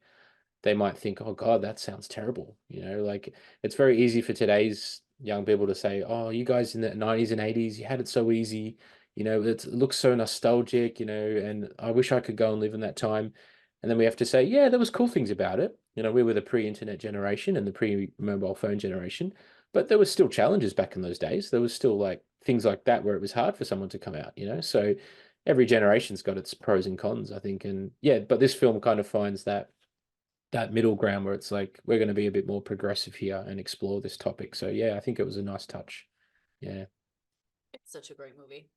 Speaker 2: they might think, oh God, that sounds terrible. Like it's very easy for today's young people to say, oh, you guys in the 90s and 80s, you had it so easy. It looks so nostalgic, and I wish I could go and live in that time. And then we have to say, yeah, there was cool things about it. We were the pre-internet generation and the pre-mobile phone generation, but there was still challenges back in those days. There was still like things like that where it was hard for someone to come out, you know? So every generation's got its pros and cons, I think. And yeah, but this film kind of finds that middle ground where it's like we're going to be a bit more progressive here and explore this topic. So yeah, I think it was a nice touch. Yeah.
Speaker 1: It's such a great movie.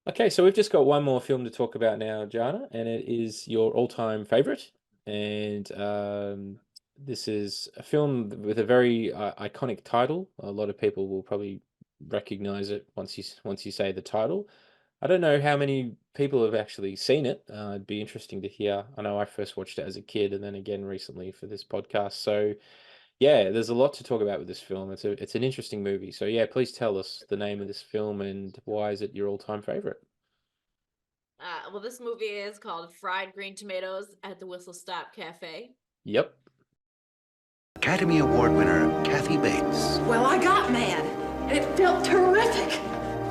Speaker 2: Okay, so we've just got one more film to talk about now, Jana, and it is your all-time favorite. And this is a film with a very iconic title. A lot of people will probably recognize it once you say the title. I don't know how many people have actually seen it. It'd be interesting to hear. I know I first watched it as a kid and then again recently for this podcast. So yeah, there's a lot to talk about with this film. It's an interesting movie. So yeah, please tell us the name of this film and why is it your all-time favorite?
Speaker 1: Well, this movie is called Fried Green Tomatoes at the Whistlestop Cafe.
Speaker 2: Yep.
Speaker 3: Academy Award winner Kathy Bates.
Speaker 11: Well, I got mad, and it felt terrific.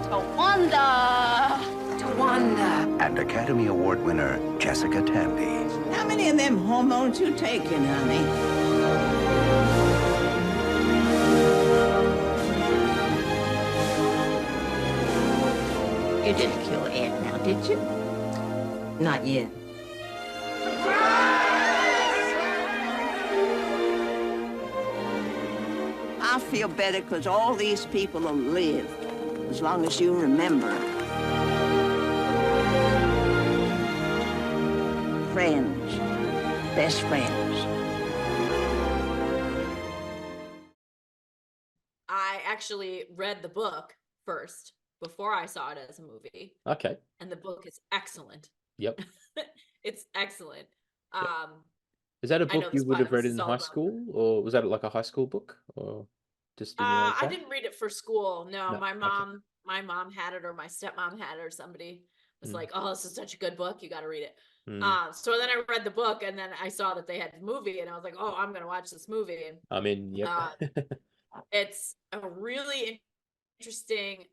Speaker 5: Tawanda!
Speaker 11: Tawanda.
Speaker 3: And Academy Award winner Jessica Tandy.
Speaker 11: How many of them hormones you taking, honey? You didn't kill Ed now, did you? Not yet. I feel better because all these people have lived, as long as you remember. Friends, best friends.
Speaker 1: I actually read the book first before I saw it as a movie.
Speaker 2: Okay.
Speaker 1: And the book is excellent.
Speaker 2: Yep.
Speaker 1: It's excellent.
Speaker 2: Yep. Is that a
Speaker 1: I know
Speaker 2: book
Speaker 1: this
Speaker 2: you would have read
Speaker 1: this
Speaker 2: in
Speaker 1: is all
Speaker 2: high
Speaker 1: about-
Speaker 2: school, or was that like a high school book, or just in your own
Speaker 1: I
Speaker 2: time?
Speaker 1: didn't read it for school. No,
Speaker 2: No,
Speaker 1: my
Speaker 2: okay.
Speaker 1: mom had it, or my stepmom had it, or somebody was
Speaker 2: Mm.
Speaker 1: like, "Oh, this is such a good book. You got to read it."
Speaker 2: Mm.
Speaker 1: So then I read the book, and then I saw that they had the movie, and I was like, "Oh, I'm gonna watch this movie." And
Speaker 2: I mean, yep.
Speaker 1: it's a really interesting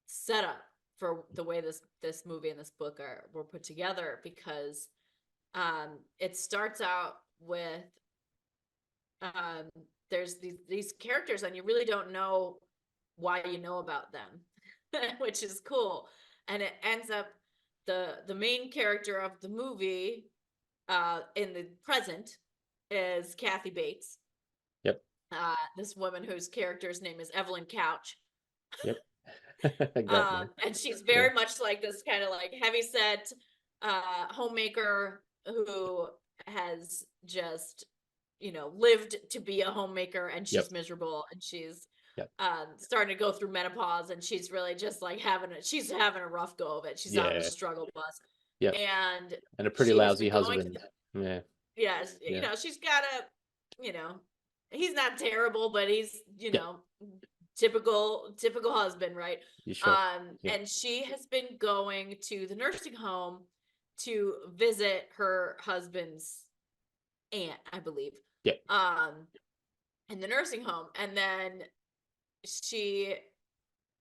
Speaker 1: setup for the way this movie and this book were put together, because it starts out with there's these characters and you really don't know why you know about them, which is cool. And it ends up the main character of the movie in the present is Kathy Bates.
Speaker 2: Yep.
Speaker 1: This woman whose character's name is Evelyn Couch.
Speaker 2: Yep. Great name.
Speaker 1: And she's very much like this kind of like heavyset homemaker who has just, lived to be a homemaker, and she's
Speaker 2: Yep.
Speaker 1: miserable, and she's
Speaker 2: Yep.
Speaker 1: starting to go through menopause, and she's really just like she's having a rough go of it. She's on the
Speaker 2: Yeah.
Speaker 1: struggle bus.
Speaker 2: Yep.
Speaker 1: And
Speaker 2: a pretty
Speaker 1: she has
Speaker 2: lousy
Speaker 1: been going
Speaker 2: husband. Yeah.
Speaker 1: yes,
Speaker 2: Yeah.
Speaker 1: she's got he's not terrible, but he's,
Speaker 2: Yeah.
Speaker 1: typical husband, right?
Speaker 2: You sure? Yeah.
Speaker 1: And she has been going to the nursing home to visit her husband's aunt, I believe.
Speaker 2: Yeah.
Speaker 1: In the nursing home. And then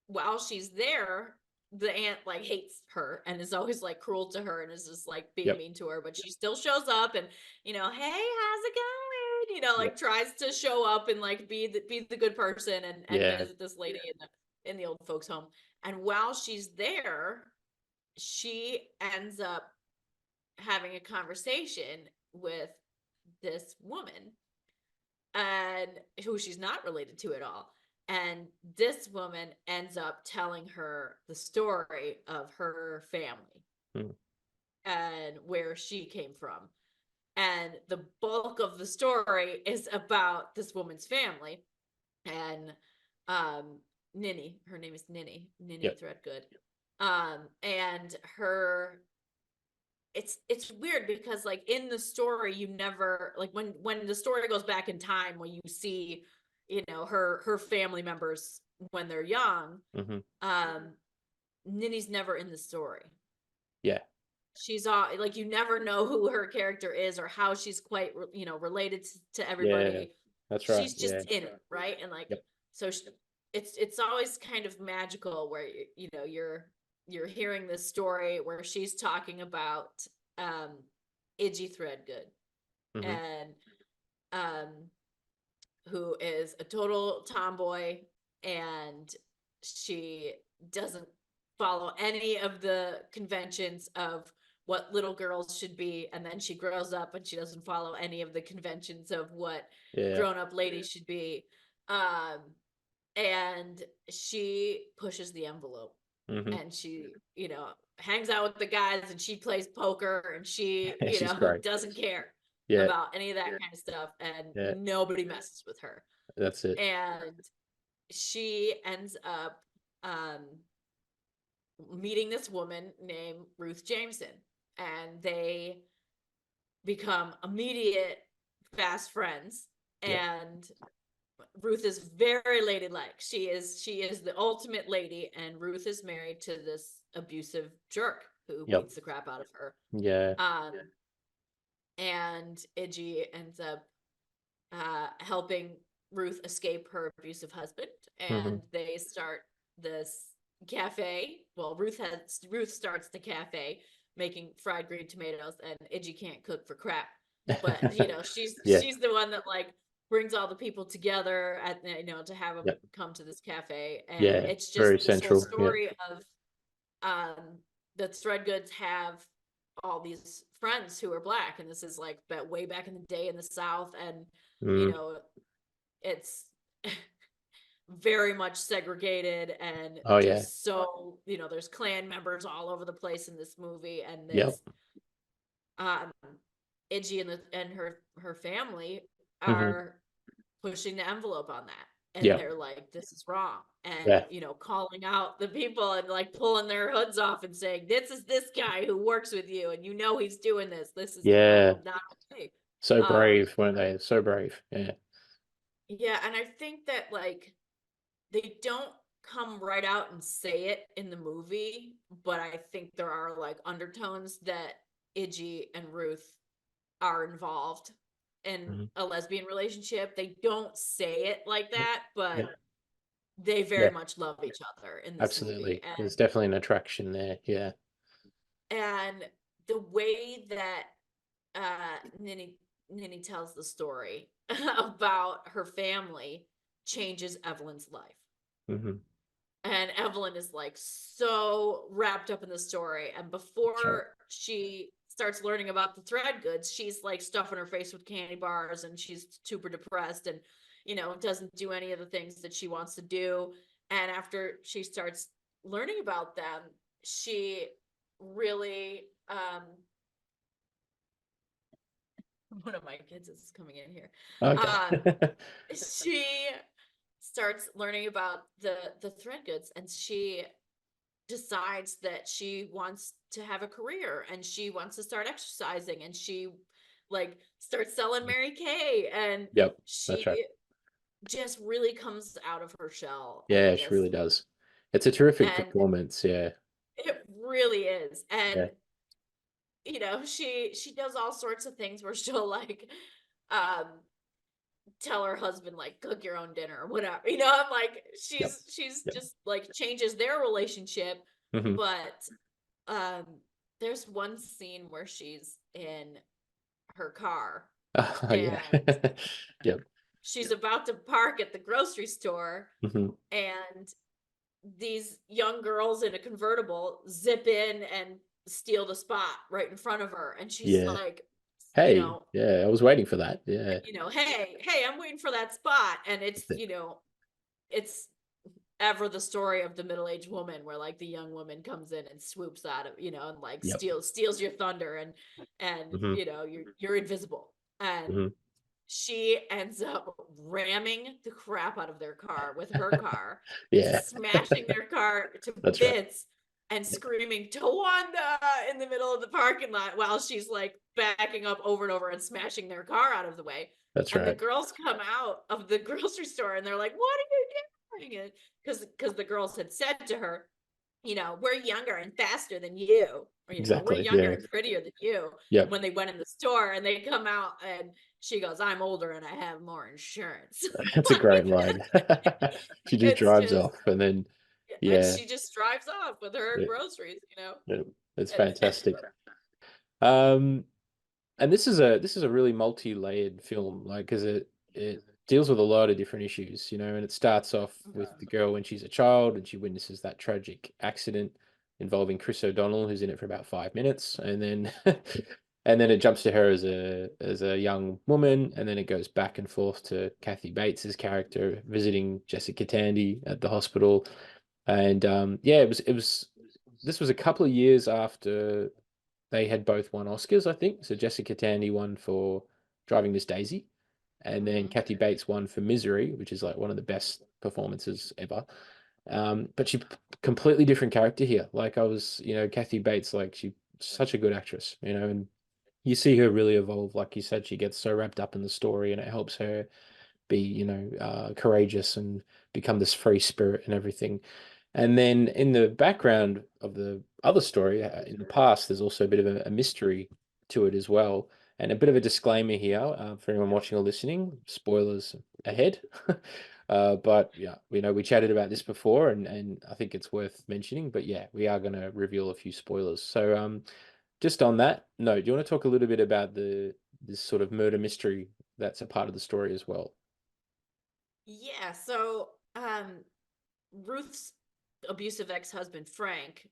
Speaker 1: while she's there, the aunt like hates her and is always like cruel to her and is just like being
Speaker 2: Yep.
Speaker 1: mean to her, but she still shows up and hey, how's it going,
Speaker 2: Yep.
Speaker 1: tries to show up and like be the good person and
Speaker 2: Yeah.
Speaker 1: visit this lady in the old folks home. And while she's there, she ends up having a conversation with this woman, and who she's not related to at all. And this woman ends up telling her the story of her family and where she came from. And the bulk of the story is about this woman's family. And Ninny, her name is Ninny
Speaker 2: Yep.
Speaker 1: Threadgood. And her, it's weird because like in the story, you never like when the story goes back in time, when you see her family members when they're young, Ninny's never in the story.
Speaker 2: Yeah.
Speaker 1: She's all like, you never know who her character is or how she's quite related to everybody.
Speaker 2: Yeah, that's right.
Speaker 1: She's just in it, right? And like,
Speaker 2: Yep.
Speaker 1: so it's always kind of magical where you're hearing this story where she's talking about Idgie Threadgood and who is a total tomboy, and she doesn't follow any of the conventions of what little girls should be, and then she grows up and she doesn't follow any of the conventions of what grown-up ladies should be. And she pushes the envelope, and she, hangs out with the guys, and she plays poker, and she,
Speaker 2: She's great.
Speaker 1: doesn't care
Speaker 2: Yeah.
Speaker 1: about any of that kind of stuff, and nobody messes with her.
Speaker 2: That's it.
Speaker 1: And she ends up meeting this woman named Ruth Jameson, and they become immediate fast friends. And Ruth is very ladylike. She is the ultimate lady, and Ruth is married to this abusive jerk who beats the crap out of her.
Speaker 2: Yeah.
Speaker 1: And Iggy ends up helping Ruth escape her abusive husband, and they start this cafe. Well, Ruth starts the cafe making fried green tomatoes, and Iggy can't cook for crap. But she's the one that like brings all the people together at to have them come to this cafe, and it's just
Speaker 2: very
Speaker 1: this
Speaker 2: central
Speaker 1: whole story of the Threadgoods have all these friends who are Black, and this is like way back in the day in the South, and it's very much segregated, and so there's Klan members all over the place in this movie, and this Iggy and her family are pushing the envelope on that, and they're like, this is wrong, and calling out the people and like pulling their hoods off and saying, this is this guy who works with you, and he's doing this is not okay.
Speaker 2: So brave, weren't they? So brave. And
Speaker 1: I think that like they don't come right out and say it in the movie, but I think there are like undertones that Iggy and Ruth are involved in a lesbian relationship. They don't say it like that, but they very much love each other in this movie. And
Speaker 2: there's definitely an attraction there.
Speaker 1: and the way that Ninny tells the story about her family changes Evelyn's life. And Evelyn is like so wrapped up in the story, and before she starts learning about the Threadgoods, she's like stuffing her face with candy bars, and she's super depressed, and doesn't do any of the things that she wants to do. And after she starts learning about them, she really one of my kids is coming in here. She starts learning about the Threadgoods, and she decides that she wants to have a career, and she wants to start exercising, and she like starts selling Mary Kay, and she just really comes out of her shell.
Speaker 2: She really does. It's a terrific performance. It
Speaker 1: really is. And she does all sorts of things where she'll like tell her husband like cook your own dinner or whatever. I'm like she's just like changes their relationship. But there's one scene where she's in her car and she's about to park at the grocery store, and these young girls in a convertible zip in and steal the spot right in front of her, and she's like,
Speaker 2: hey, I was waiting for that.
Speaker 1: Hey, I'm waiting for that spot. And it's it's ever the story of the middle-aged woman where like the young woman comes in and swoops out of and like steals your thunder, and you're invisible, and she ends up ramming the crap out of their car with her car, smashing their car to bits, and screaming Tawanda in the middle of the parking lot while she's like backing up over and over and smashing their car out of the way. And the girls come out of the grocery store, and they're like, what are you doing? Because the girls had said to her, we're younger and faster than you. Or, we're younger and prettier than you. When they went in the store, and they come out, and she goes, I'm older and I have more insurance.
Speaker 2: That's a great line. She just drives off, and then
Speaker 1: and she just drives off with her groceries.
Speaker 2: It's fantastic. And this is a really multi-layered film, like, because deals with a lot of different issues, you know, and it starts off with the girl when she's a child and she witnesses that tragic accident involving Chris O'Donnell, who's in it for about 5 minutes, and then and then it jumps to her as a young woman, and then it goes back and forth to Kathy Bates's character visiting Jessica Tandy at the hospital, and yeah, it was this was a couple of years after they had both won Oscars, I think. So Jessica Tandy won for Driving Miss Daisy, and then Kathy Bates won for Misery, which is like one of the best performances ever. But she completely different character here. Like I was, you know, Kathy Bates, like she's such a good actress, you know, and you see her really evolve. Like you said, she gets so wrapped up in the story, and it helps her be, you know, courageous and become this free spirit and everything. And then in the background of the other story, in the past, there's also a bit of a mystery to it as well. And a bit of a disclaimer here for anyone watching or listening, spoilers ahead. But yeah, you know, we chatted about this before, and I think it's worth mentioning. But yeah, we are going to reveal a few spoilers. So just on that note, do you want to talk a little bit about this sort of murder mystery that's a part of the story as well?
Speaker 1: Yeah, so Ruth's abusive ex-husband Frank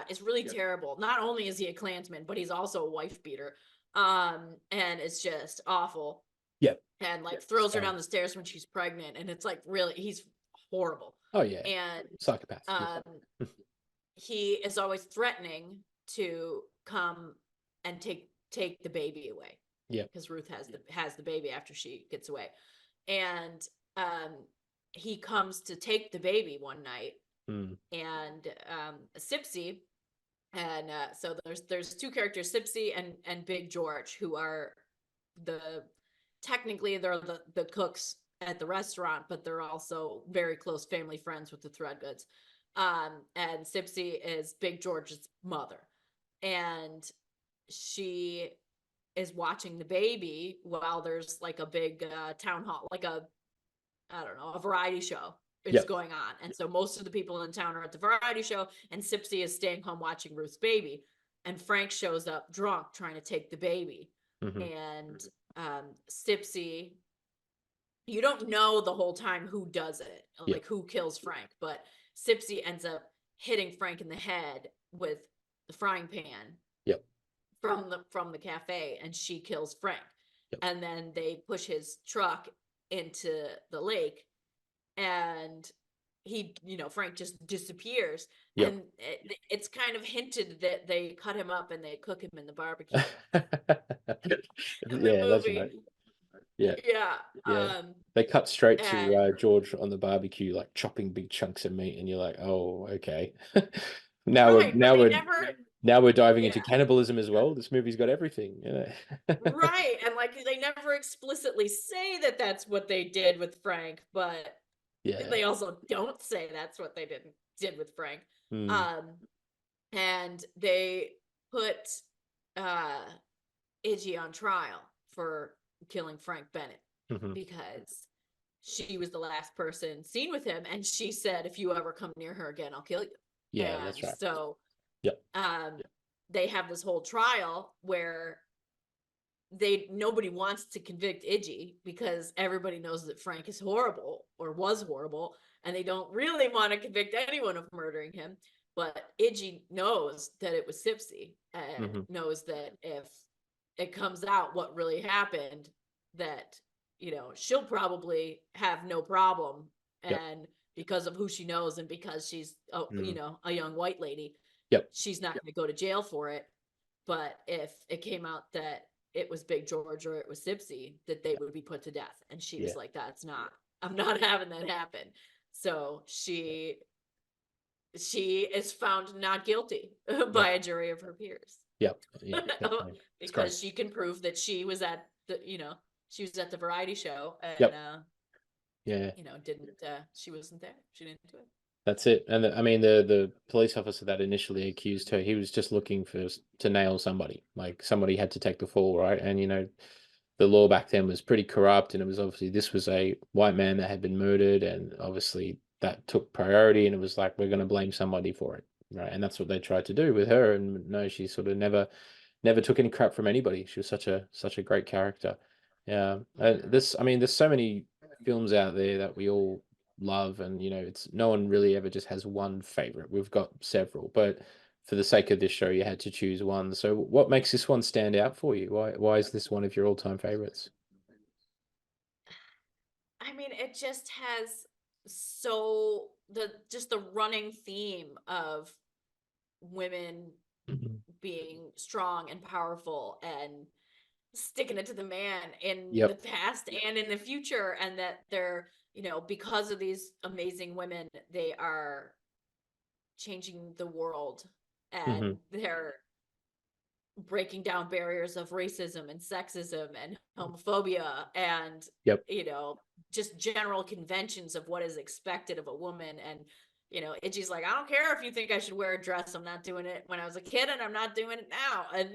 Speaker 1: is really terrible. Not only is he a Klansman, but he's also a wife beater. And it's just awful.
Speaker 2: Yep.
Speaker 1: And like throws her down the stairs when she's pregnant, and it's like really he's horrible.
Speaker 2: Oh yeah.
Speaker 1: And
Speaker 2: psychopath.
Speaker 1: he is always threatening to come and take the baby away.
Speaker 2: Yeah.
Speaker 1: Because Ruth has the baby after she gets away. And he comes to take the baby one night, and Sipsy, and so there's two characters, Sipsy and Big George, who are technically they're the cooks at the restaurant, but they're also very close family friends with the Threadgoods. And Sipsy is Big George's mother, and she is watching the baby while there's like a big town hall, like a variety show is going on. And so most of the people in town are at the variety show, and Sipsy is staying home watching Ruth's baby. And Frank shows up drunk trying to take the baby. And Sipsy, you don't know the whole time who does it, like who kills Frank, but Sipsy ends up hitting Frank in the head with the frying pan from the cafe, and she kills Frank. And then they push his truck into the lake, and he, you know, Frank just disappears. And it's kind of hinted that they cut him up and they cook him in the barbecue.
Speaker 2: That's right. They cut straight to George on the barbecue, like chopping big chunks of meat, and you're like, oh, okay. now we're diving into cannibalism as well. This movie's got everything, you know.
Speaker 1: Right, and like they never explicitly say that that's what they did with Frank, but they also don't say that's what they did with Frank. And they put Iggy on trial for killing Frank Bennett because she was the last person seen with him, and she said, if you ever come near her again, I'll kill you.
Speaker 2: Yeah, that's right.
Speaker 1: So they have this whole trial where nobody wants to convict Iggy because everybody knows that Frank is horrible or was horrible, and they don't really want to convict anyone of murdering him. But Iggy knows that it was Sipsy, and knows that if it comes out what really happened, that, you know, she'll probably have no problem. And because of who she knows, and because she's you know, a young white lady, she's not going to go to jail for it. But if it came out that it was Big George or it was Sipsy, that they would be put to death. And she was like, I'm not having that happen. So she is found not guilty by a jury of her peers. Because she can prove that she was at the variety show, and you know, she wasn't there. She didn't do it.
Speaker 2: That's it. And I mean, the police officer that initially accused her, he was just looking to nail somebody. Like somebody had to take the fall, right? And you know, the law back then was pretty corrupt, and it was obviously this was a white man that had been murdered, and obviously that took priority, and it was like, we're going to blame somebody for it, right? And that's what they tried to do with her. And no, she sort of never took any crap from anybody. She was such a great character. Yeah. I mean, there's so many films out there that we all love, and it's no one really ever just has one favorite. We've got several, but for the sake of this show, you had to choose one. So what makes this one stand out for you? Why is this one of your all-time favorites?
Speaker 1: I mean, it just has the running theme of women being strong and powerful and sticking it to the man in the past and in the future, and that they're, because of these amazing women, they are changing the world, and they're breaking down barriers of racism and sexism and homophobia and just general conventions of what is expected of a woman. And Itchy's like, I don't care if you think I should wear a dress, I'm not doing it when I was a kid, and I'm not doing it now. And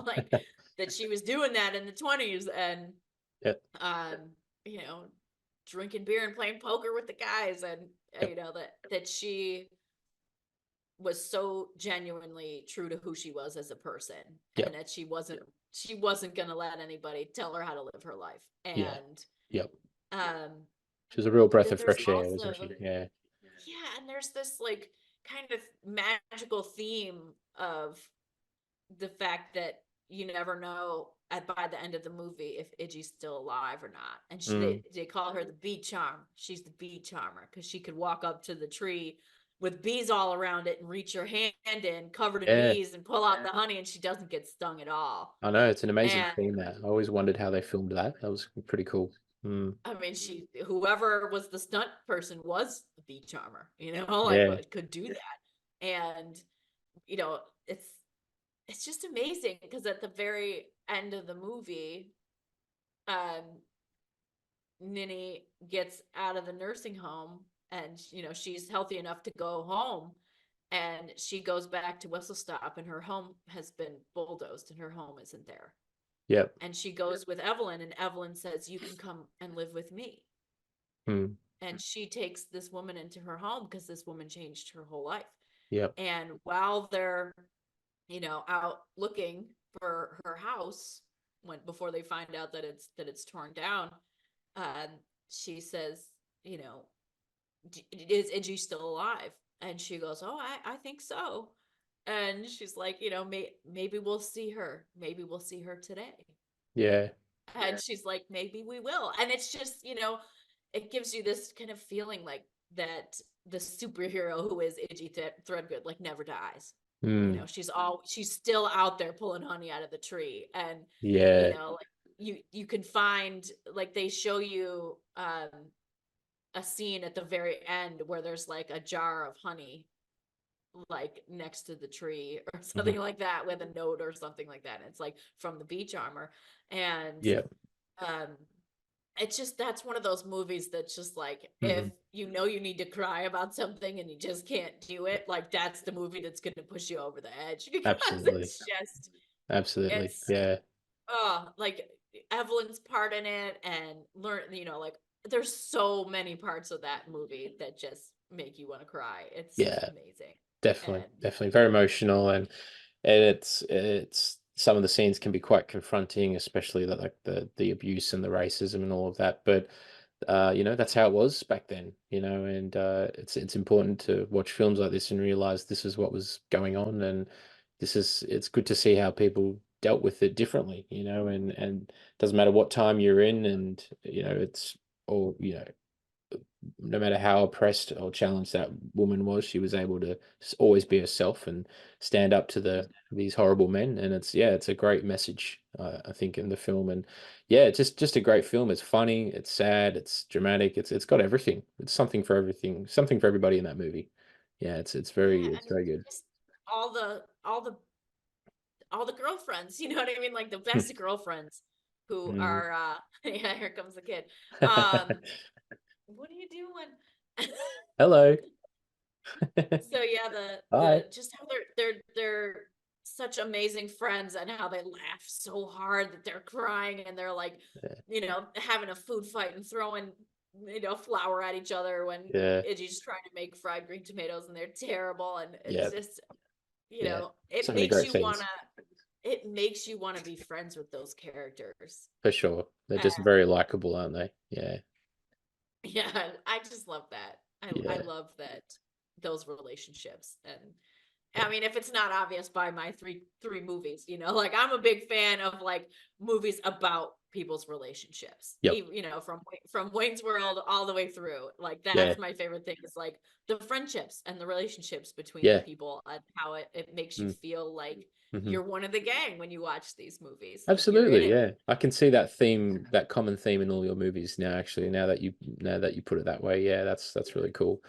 Speaker 1: like that she was doing that in the 20s, and drinking beer and playing poker with the guys, and that she was so genuinely true to who she was as a person, and that she wasn't gonna let anybody tell her how to live her life. And
Speaker 2: she was a real breath of fresh air, wasn't she?
Speaker 1: And there's this like kind of magical theme of the fact that you never know by the end of the movie if Iggy's still alive or not. And they call her the bee charm. She's the bee charmer because she could walk up to the tree with bees all around it and reach her hand in covered in bees and pull out the honey, and she doesn't get stung at all.
Speaker 2: I know, it's an amazing theme. That I always wondered how they filmed that. That was pretty cool.
Speaker 1: I mean, whoever was the stunt person was the bee charmer, could do that. And it's just amazing because at the very end of the movie, Ninny gets out of the nursing home, and she's healthy enough to go home, and she goes back to Whistlestop, and her home has been bulldozed and her home isn't there.
Speaker 2: Yep.
Speaker 1: And she goes with Evelyn, and Evelyn says, you can come and live with me. And she takes this woman into her home because this woman changed her whole life.
Speaker 2: Yep.
Speaker 1: And while they're out looking for her house, before they find out that it's torn down, she says, is Iggy still alive? And she goes, oh, I think so. And she's like, maybe we'll see her. Maybe we'll see her today.
Speaker 2: Yeah.
Speaker 1: And she's like, maybe we will. And it's just, it gives you this kind of feeling like that the superhero who is Iggy Threadgood like never dies. She's still out there pulling honey out of the tree. And like you can find, like, they show you a scene at the very end where there's like a jar of honey like next to the tree or something like that, with a note or something like that, and it's like from the bee charmer. And it's just, that's one of those movies that's just like, if you need to cry about something and you just can't do it, like that's the movie that's going to push you over the edge.
Speaker 2: Absolutely. Absolutely.
Speaker 1: Like Evelyn's part in it, and like there's so many parts of that movie that just make you want to cry. It's amazing.
Speaker 2: Definitely very emotional, and it's some of the scenes can be quite confronting, especially like the abuse and the racism and all of that. But that's how it was back then, and it's important to watch films like this and realize this is what was going on, and it's good to see how people dealt with it differently, and it doesn't matter what time you're in, and it's all, no matter how oppressed or challenged that woman was, she was able to always be herself and stand up to these horrible men. And it's a great message, I think, in the film. And it's just a great film. It's funny, it's sad, it's dramatic, it's got everything. It's something for everything, something for everybody in that movie. It's very good.
Speaker 1: All the girlfriends, you know what I mean? Like the best girlfriends who are here comes the kid. What are you doing?
Speaker 2: Hello.
Speaker 1: So just how they're such amazing friends, and how they laugh so hard that they're crying, and they're like, having a food fight and throwing flour at each other when Iggy's trying to make fried green tomatoes and they're terrible, and it's just it makes you wanna be friends with those characters.
Speaker 2: For sure. They're just very likable, aren't they? Yeah.
Speaker 1: Yeah, I just love that. I
Speaker 2: Yeah.
Speaker 1: love that those relationships. And I mean, if it's not obvious by my three movies, like I'm a big fan of like movies about people's relationships.
Speaker 2: Yep.
Speaker 1: From Wayne's World all the way through. Like
Speaker 2: Yeah.
Speaker 1: that's my favorite thing is like the friendships and the relationships between
Speaker 2: Yeah.
Speaker 1: people and how it makes you
Speaker 2: Mm.
Speaker 1: feel like
Speaker 2: Mhm.
Speaker 1: you're one of the gang when you watch these movies. Like you're in
Speaker 2: Absolutely,
Speaker 1: it.
Speaker 2: yeah. I can see that theme, that common theme in all your movies now, actually, now that you put it that way. Yeah, that's really cool.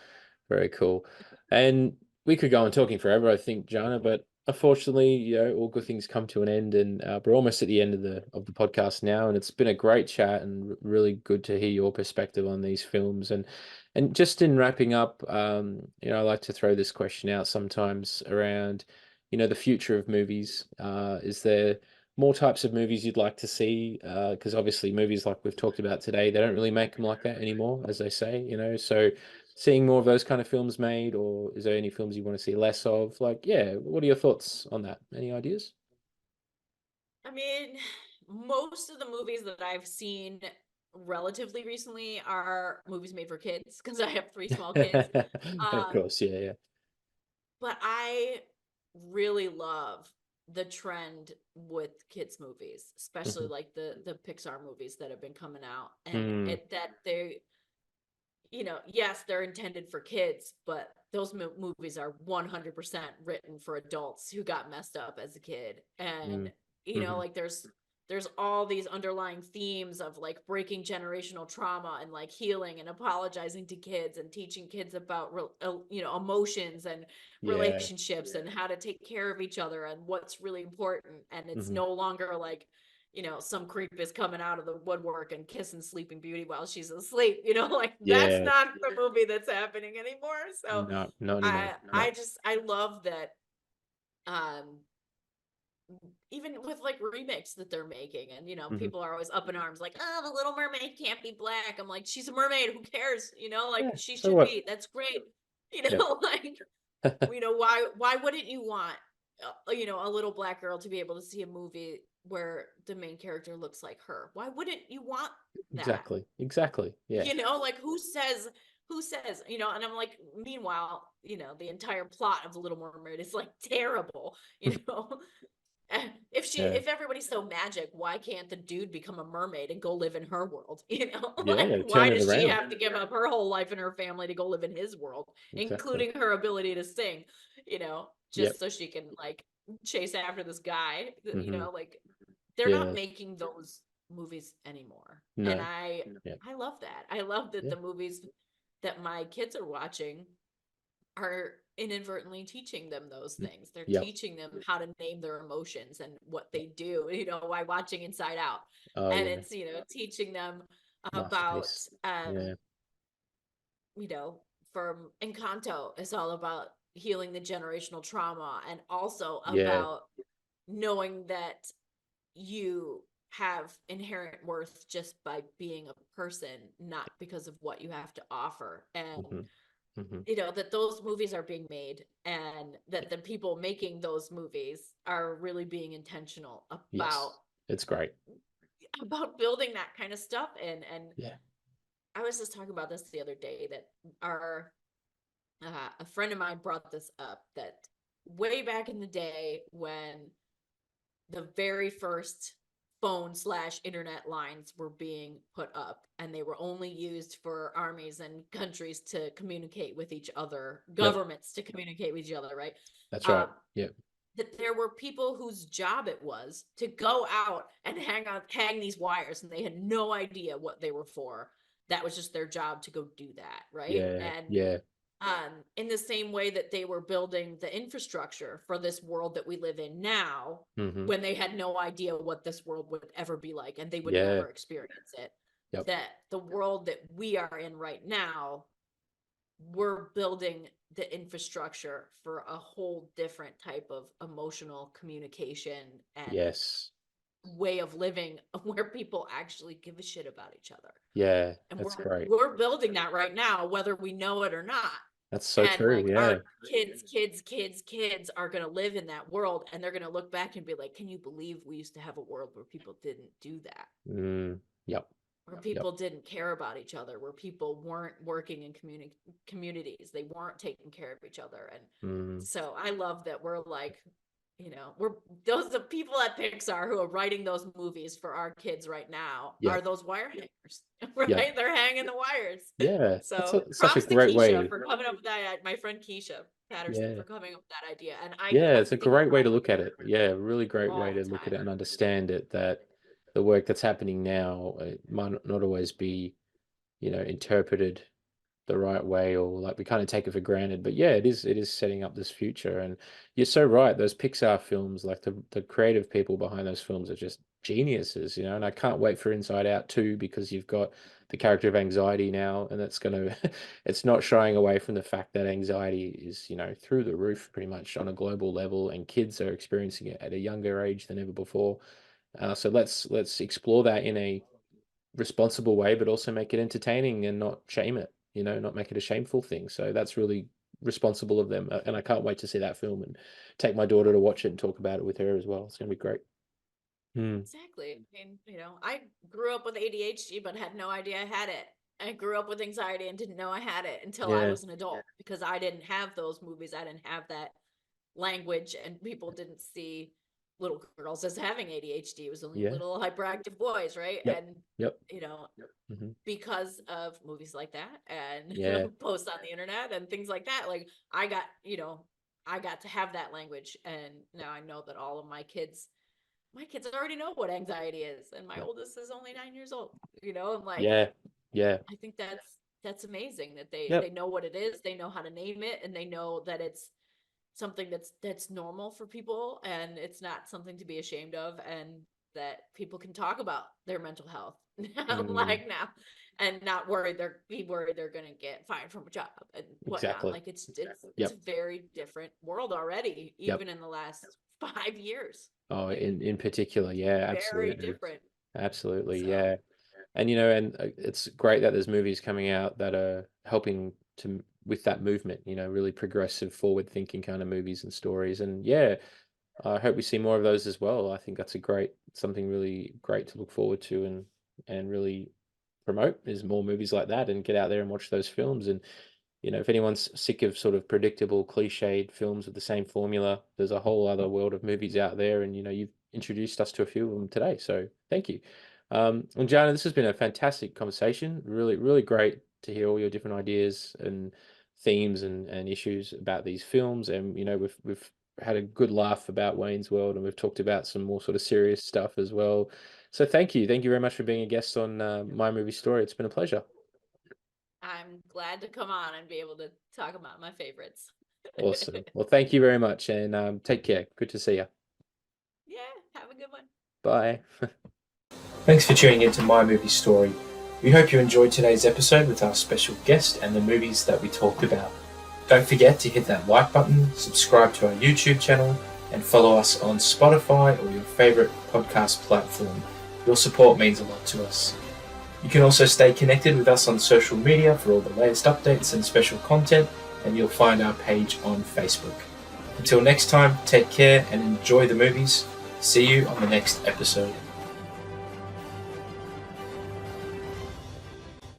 Speaker 2: Very cool. And we could go on talking forever, I think, Jana, but unfortunately, all good things come to an end, and we're almost at the end of the podcast now, and it's been a great chat and really good to hear your perspective on these films. And just in wrapping up, I like to throw this question out sometimes around, the future of movies. Is there more types of movies you'd like to see? Because obviously movies like we've talked about today, they don't really make them like that anymore, as they say, so seeing more of those kind of films made, or is there any films you want to see less of? Like, yeah, what are your thoughts on that? Any ideas?
Speaker 1: I mean, most of the movies that I've seen relatively recently are movies made for kids because I have 3 small kids.
Speaker 2: Of
Speaker 1: Um,
Speaker 2: course, yeah.
Speaker 1: but I really love the trend with kids movies, especially
Speaker 2: Mhm.
Speaker 1: like the Pixar movies that have been coming out, and
Speaker 2: Mm,
Speaker 1: that they, yes, they're intended for kids, but those movies are 100% written for adults who got messed up as a kid. And,
Speaker 2: mm, mhm.
Speaker 1: like there's all these underlying themes of like breaking generational trauma and like healing and apologizing to kids and teaching kids about emotions and
Speaker 2: Yeah.
Speaker 1: relationships and how to take care of each other and what's really important. And it's
Speaker 2: Mhm.
Speaker 1: no longer like, some creep is coming out of the woodwork and kissing Sleeping Beauty while she's asleep. Like that's
Speaker 2: Yeah.
Speaker 1: not the movie that's happening anymore. So
Speaker 2: No, not anymore.
Speaker 1: I love that. Um, Even with like remakes that they're making, and
Speaker 2: Mhm.
Speaker 1: people are always up in arms, like, oh, the Little Mermaid can't be black. I'm like, she's a mermaid. Who cares? Like
Speaker 2: Yeah.
Speaker 1: she
Speaker 2: So
Speaker 1: should
Speaker 2: what?
Speaker 1: be. That's great.
Speaker 2: Yep.
Speaker 1: Like why wouldn't you want a little black girl to be able to see a movie where the main character looks like her? Why wouldn't you want that?
Speaker 2: Exactly. Exactly. Yeah.
Speaker 1: Like who says, and I'm like, meanwhile, the entire plot of the Little Mermaid is like terrible.
Speaker 2: Yeah.
Speaker 1: If everybody's so magic, why can't the dude become a mermaid and go live in her world? Like
Speaker 2: Yeah. Turn
Speaker 1: why
Speaker 2: it
Speaker 1: does she
Speaker 2: around.
Speaker 1: have to give up her whole life and her family to go live in his world,
Speaker 2: Exactly.
Speaker 1: including her ability to sing,
Speaker 2: Yep.
Speaker 1: just so she can like chase after this guy,
Speaker 2: Mhm.
Speaker 1: like they're not
Speaker 2: Yeah.
Speaker 1: making those movies anymore. And
Speaker 2: No.
Speaker 1: I
Speaker 2: Yep.
Speaker 1: I love that. I love that
Speaker 2: Yeah.
Speaker 1: the movies that my kids are watching are inadvertently teaching them those things. They're
Speaker 2: Yep.
Speaker 1: teaching them how to name their emotions and what they do, by watching Inside Out.
Speaker 2: Oh
Speaker 1: And
Speaker 2: yeah.
Speaker 1: it's, teaching them about,
Speaker 2: Masterpiece. Yeah.
Speaker 1: you know, from Encanto is all about healing the generational trauma, and also
Speaker 2: Yeah.
Speaker 1: about knowing that you have inherent worth just by being a person, not because of what you have to offer. And
Speaker 2: Mhm. Mhm.
Speaker 1: that those movies are being made, and that the people making those movies are really being intentional
Speaker 2: Yes. It's great.
Speaker 1: about building that kind of stuff. And
Speaker 2: Yeah.
Speaker 1: I was just talking about this the other day, that our a friend of mine brought this up, that way back in the day when the very first phone/internet lines were being put up, and they were only used for armies and countries to communicate with each other,
Speaker 2: Yep.
Speaker 1: governments to communicate with each other, right?
Speaker 2: That's right.
Speaker 1: um
Speaker 2: Yep.
Speaker 1: that there were people whose job it was to go out and hang these wires, and they had no idea what they were for. That was just their job, to go do that, right?
Speaker 2: Yeah.
Speaker 1: And
Speaker 2: Yeah.
Speaker 1: in the same way that they were building the infrastructure for this world that we live in now,
Speaker 2: Mhm.
Speaker 1: when they had no idea what this world would ever be like, and they would
Speaker 2: Yeah.
Speaker 1: never experience it.
Speaker 2: Yep.
Speaker 1: That the world that we are in right now, we're building the infrastructure for a whole different type of emotional communication and
Speaker 2: Yes.
Speaker 1: way of living, where people actually give a shit about each other.
Speaker 2: Yeah.
Speaker 1: And
Speaker 2: That's great.
Speaker 1: we're building that right now, whether we know it or not.
Speaker 2: That's so
Speaker 1: And
Speaker 2: true.
Speaker 1: like
Speaker 2: Yeah.
Speaker 1: our kids are going to live in that world, and they're going to look back and be like, can you believe we used to have a world where people didn't do that?
Speaker 2: Yep.
Speaker 1: where people didn't care about each other, where people weren't working in communities, they weren't taking care of each other. And so I love that we're like, you know, we're those the people at Pixar who are writing those movies for our kids right now are those wire hangers, right? They're hanging the wires.
Speaker 2: Yeah,
Speaker 1: So
Speaker 2: such a
Speaker 1: props to
Speaker 2: great
Speaker 1: Keisha
Speaker 2: way.
Speaker 1: for coming up with that. My friend Keisha Patterson for coming up with that idea. And
Speaker 2: It's a great way to look at it. Yeah, really great way to look at it and understand it, that the work that's happening now, it might not always be, you know, interpreted the right way, or like we kind of take it for granted. But yeah, it is setting up this future. And you're so right, those Pixar films, like the creative people behind those films are just geniuses, you know. And I can't wait for Inside Out 2, because you've got the character of anxiety now, and that's going to it's not shying away from the fact that anxiety is, you know, through the roof pretty much on a global level, and kids are experiencing it at a younger age than ever before. So let's explore that in a responsible way, but also make it entertaining and not shame it, you know, not make it a shameful thing. So that's really responsible of them. And I can't wait to see that film and take my daughter to watch it and talk about it with her as well. It's going to be great.
Speaker 1: Exactly. I mean, you know, I grew up with ADHD, but had no idea I had it. I grew up with anxiety and didn't know I had it until I was an adult, because I didn't have those movies. I didn't have that language, and people didn't see little girls as having ADHD. It was only little hyperactive boys, right? And you know, because of movies like that and posts on the internet and things like that, like I got to have that language, and now I know that all of my kids already know what anxiety is, and my oldest is only 9 years old, you know. I'm like, I think that's amazing that they know what it is, they know how to name it, and they know that it's something that's normal for people, and it's not something to be ashamed of, and that people can talk about their mental health like now, and not be worried they're gonna get fired from a job and whatnot. Like it's a very different world already, even in the last 5 years.
Speaker 2: Oh, in particular, absolutely.
Speaker 1: Very different.
Speaker 2: Absolutely, so. And you know, and it's great that there's movies coming out that are helping with that movement, you know, really progressive, forward thinking kind of movies and stories. And I hope we see more of those as well. I think that's something really great to look forward to and really promote, is more movies like that, and get out there and watch those films. And you know, if anyone's sick of sort of predictable, cliched films with the same formula, there's a whole other world of movies out there. And, you know, you've introduced us to a few of them today. So thank you. And Janna, this has been a fantastic conversation. Really, really great to hear all your different ideas and themes and issues about these films. And, you know, we've had a good laugh about Wayne's World, and we've talked about some more sort of serious stuff as well. So thank you. Thank you very much for being a guest on My Movie Story. It's been a pleasure.
Speaker 1: I'm glad to come on and be able to talk about my favorites.
Speaker 2: Awesome. Well, thank you very much, and take care. Good to see you.
Speaker 1: Yeah, have a good one.
Speaker 2: Bye. Thanks for tuning in to My Movie Story. We hope you enjoyed today's episode with our special guest and the movies that we talked about. Don't forget to hit that like button, subscribe to our YouTube channel, and follow us on Spotify or your favorite podcast platform. Your support means a lot to us. You can also stay connected with us on social media for all the latest updates and special content, and you'll find our page on Facebook. Until next time, take care and enjoy the movies. See you on the next episode.